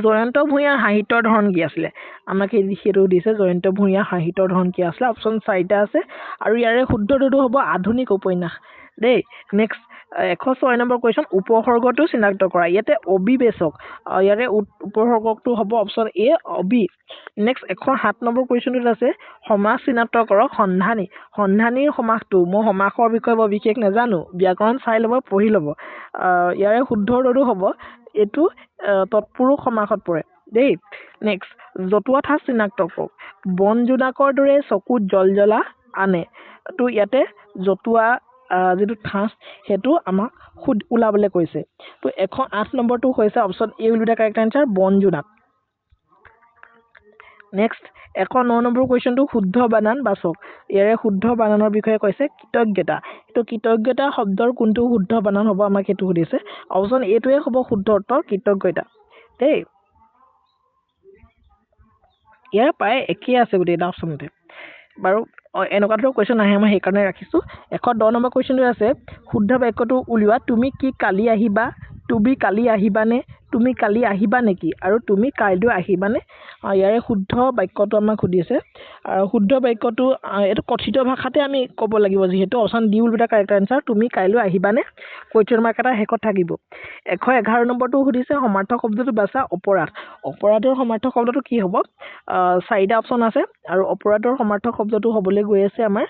জয়ন্ত ভূঞাৰ সাহিত্যৰ ধৰণ কি আছিলে আমাক সেইটো দিছে জয়ন্ত ভূঞাৰ সাহিত্যৰ ধৰণ কি আছিলে অপশ্যন 4টা আছে আৰু ইয়াৰে শুদ্ধ উত্তৰটো হ'ব আধুনিক উপন্যাস দেই নেক্সট 106 নম্বৰ কুৱেশ্যন উপসৰ্গটো চিনাক্ত কৰা ইয়াতে অবিবেচক ইয়াৰে উপসৰ্গটো হ'ব অপশ্যন এ অবি নেক্সট 107 নম্বৰ কুৱেশ্যনটোত আছে সমাস চিনাক্ত কৰক সন্ধানীৰ সমাসটো মই সমাসৰ বিষয়ে বৰ বিশেষ নাজানো ব্যাকৰণ চাই ল'ব পঢ়ি ল'ব ইয়াৰে শুদ্ধ উত্তৰটো হ'ব এইটো তৎপুৰুষ সমাসত পৰে দেই নেক্সট জতুৱা ঠাঁচ চিনাক্ত কৰক বন জোনাকৰ দৰে চকুত জলজলা আনে তো ইয়াতে জতুৱা যিটো ঠাঁচ সেইটো আমাক ওলাবলৈ কৈছে তো 108 নম্বৰটো হৈছে option A will be the correct answer বন জোনাক নেক্সট 109 নম্বৰ কুৱেশ্যনটো শুদ্ধ বানান বাচক ইয়াৰে শুদ্ধ বানানৰ বিষয়ে কৈছে কৃতজ্ঞতা তো কৃতজ্ঞতা শব্দৰ কোনটো শুদ্ধ বানান হ'ব আমাক সেইটো সুধিছে অপশ্যন এটোৱে হ'ব শুদ্ধ উত্তৰ কৃতজ্ঞতা দেই ইয়াৰ প্ৰায় একেই আছে গোটেইটা অপশ্যনতে বাৰু এনেকুৱা ধৰণৰ কুৱেশ্যন আহে মই সেইকাৰণে ৰাখিছোঁ 110 নম্বৰ কুৱেশ্যনটো আছে শুদ্ধ বাক্যটো উলিওৱা তুমি কি কালি আহিবা তুমি কালি আহিবানে তুমি কালি আহিবা নেকি আৰু তুমি কাইলৈ আহিবানে ইয়াৰে শুদ্ধ বাক্যটো আমাক সুধিছে আৰু শুদ্ধ বাক্যটো এইটো কথিত ভাষাতে আমি ক'ব লাগিব যিহেতু option D will be the correct answer তুমি কাইলৈ আহিবানে কুৱেশ্যন মাৰ্ক এটা শেষত থাকিব 111 নম্বৰটো সুধিছে সমাৰ্থক শব্দটো বাছা অপৰাধৰ সমাৰ্থক শব্দটো কি হ'ব 4টা অপশ্যন আছে আৰু অপৰাধৰ সমাৰ্থক শব্দটো হ'বলৈ গৈ আছে আমাৰ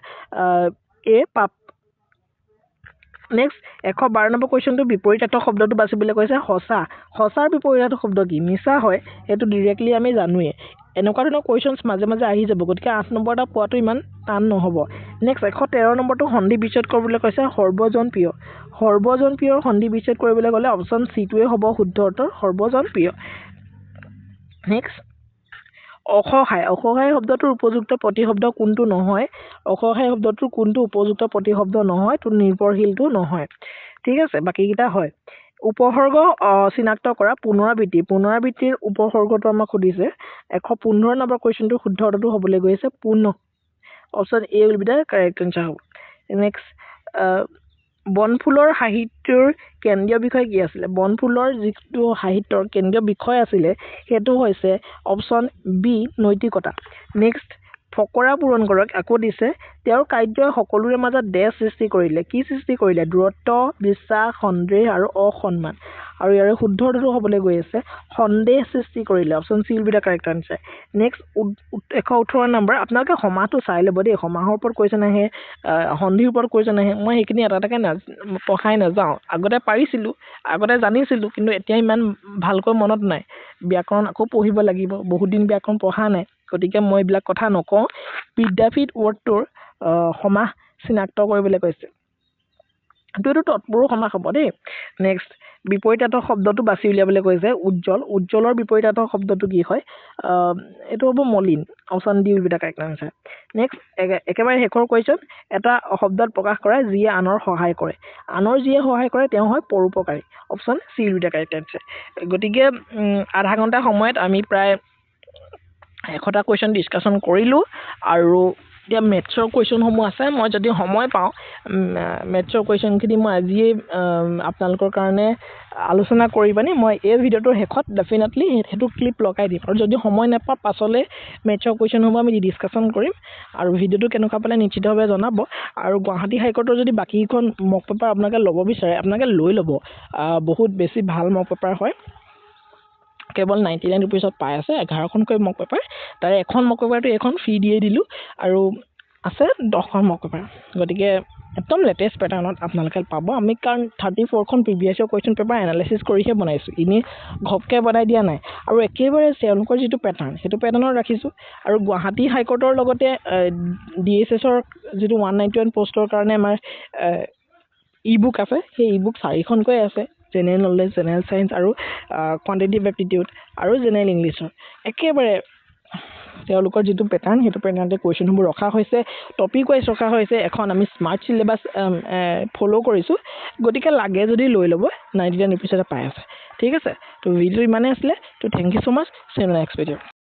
এ পাপ নেক্সট 112 নম্বৰ কুৱেশ্যনটো বিপৰীতাৰ্থক শব্দটো বাছিবলৈ কৈছে সঁচাৰ বিপৰীতাৰ্থক শব্দ কি মিছা হয় সেইটো ডিৰেক্টলি আমি জানোৱে এনেকুৱা ধৰণৰ কুৱেশ্যনছ মাজে মাজে আহি যাব গতিকে 8 নম্বৰ এটা পোৱাটো ইমান টান নহ'ব নেক্সট 113 নম্বৰটো সন্ধি বিচ্ছেদ কৰিবলৈ কৈছে সৰ্বজনপ্ৰিয়ৰ সন্ধি বিচ্ছেদ কৰিবলৈ গ'লে অপশ্যন চিটোৱে হ'ব শুদ্ধ উত্তৰ সৰ্বজনপ্ৰিয় নেক্সট অসহায় শব্দটোৰ উপযুক্ত প্ৰতিশব্দ কোনটো নহয় অসহায় শব্দটোৰ কোনটো উপযুক্ত প্ৰতিশব্দ নহয় তো নিৰ্ভৰশীলটো নহয় ঠিক আছে বাকীকেইটা হয় উপসৰ্গ চিনাক্ত কৰা পুনৰাবৃত্তিৰ উপসৰ্গটো আমাক সুধিছে 115 নম্বৰ কুৱেশ্যনটো শুদ্ধ উত্তৰটো হ'বলৈ গৈ আছে পুনঃ option A will be the correct answer হ'ব নেক্সট বনফুলৰ সাহিত্যৰ কেন্দ্ৰীয় বিষয় কি আছিলে বনফুলৰ যিটো সাহিত্যৰ কেন্দ্ৰীয় বিষয় আছিলে সেইটো হৈছে অপশ্যন বি নৈতিকতা নেক্সট ফকৰা পূৰণ কৰক আকৌ দিছে তেওঁৰ কাৰ্যই সকলোৰে মাজত দেশ সৃষ্টি কৰিলে কি সৃষ্টি কৰিলে দূৰত্ব বিশ্বাস সন্দেহ আৰু অসন্মান আৰু ইয়াৰে শুদ্ধ অৰ্থটো হ'বলৈ গৈ আছে সন্দেহ সৃষ্টি কৰিলে option C will be the correct answer next 118 number আপোনালোকে সমাহটো চাই ল'ব দেই সমাহৰ ওপৰত কুৱেশ্যন আহে সন্ধিৰ ওপৰত কুৱেশ্যন আহে মই সেইখিনি এটা এটাকৈ পঢ়াই নাযাওঁ আগতে পাৰিছিলোঁ আগতে জানিছিলোঁ কিন্তু এতিয়া ইমান ভালকৈ মনত নাই ব্যাকৰণ আকৌ পঢ়িব লাগিব বহুত দিন ব্যাকৰণ পঢ়া নাই গতিকে মই এইবিলাক কথা নকওঁ বিদ্যাপীঠ ৱৰ্ডটোৰ সমাহ চিনাক্ত কৰিবলৈ কৈছে এইটো তৎপুৰুষ সমাস হ'ব দেই নেক্সট বিপৰীতাৰ্থক শব্দটো বাছি উলিয়াবলৈ কৈছে উজ্জ্বলৰ বিপৰীতাৰ্থক শব্দটো কি হয় এইটো হ'ব মলিন option D will be the correct answer next একেবাৰে শেষৰ কুৱেশ্যন এটা শব্দত প্ৰকাশ কৰা যিয়ে আনৰ সহায় কৰে আনৰ যিয়ে সহায় কৰে তেওঁ হয় পৰোপকাৰী option C will be the correct answer গতিকে আধা ঘণ্টা সময়ত আমি প্ৰায় 100টা কুৱেশ্যন ডিছকাশ্যন কৰিলোঁ আৰু এতিয়া মেথছৰ কুৱেশ্যনসমূহ আছে মই যদি সময় পাওঁ মেথছৰ কুৱেশ্যনখিনি মই আজিয়ে আপোনালোকৰ কাৰণে আলোচনা কৰি পানি মই এই ভিডিঅ'টোৰ শেষত ডেফিনেটলি সেইটো ক্লিপ লগাই দিম আৰু যদি সময় নাপাওঁ পাছলৈ মেথছৰ কুৱেশ্যনসমূহ আমি ডিছকাশ্যন কৰিম আৰু ভিডিঅ'টো কেনেকুৱা পালে নিশ্চিতভাৱে জনাব আৰু গুৱাহাটী হাইকোৰ্টৰ যদি বাকীখন মক পেপাৰ আপোনালোকে ল'ব বিচাৰে আপোনালোকে লৈ ল'ব বহুত বেছি ভাল মক পেপাৰ হয় কেৱল 99 ৰুপিছত পাই আছে 11খনকৈ মক পেপাৰ তাৰে এখন মক পেপাৰটো এখন ফ্ৰী দিয়ে দিলোঁ আৰু আছে 10খন মক পেপাৰ গতিকে একদম লেটেষ্ট পেটাৰ্ণত আপোনালোকে পাব আমি কাৰণ 34খন প্ৰিভিয়াছৰ কুৱেশ্যন পেপাৰ এনালাইচিছ কৰিহে বনাইছোঁ এনেই ঘপকৈ বনাই দিয়া নাই আৰু একেবাৰে তেওঁলোকৰ যিটো পেটাৰ্ণ সেইটো পেটাৰ্ণত ৰাখিছোঁ আৰু গুৱাহাটী হাইকোৰ্টৰ লগতে DSSৰ যিটো 191 পষ্টৰ কাৰণে আমাৰ ই বুক আছে সেই ই বুক 4খনকৈ আছে জেনেৰেল নলেজ জেনেৰেল চায়েন্স আৰু কোৱান্টিটিভ এপ্টিটিউড আৰু জেনেৰেল ইংলিছৰ একেবাৰে তেওঁলোকৰ যিটো পেটাৰ্ণ সেইটো পেটাৰ্ণতে কুৱেশ্যনসমূহ ৰখা হৈছে টপিক ৱাইজ ৰখা হৈছে এখন আমি স্মাৰ্ট চিলেবাছ ফ'ল' কৰিছোঁ গতিকে লাগে যদি লৈ ল'ব 99 ৰুপিছতে পাই আছে ঠিক আছে তো ভিডিঅ' ইমানেই আছিলে তো thank you so' much channel next video'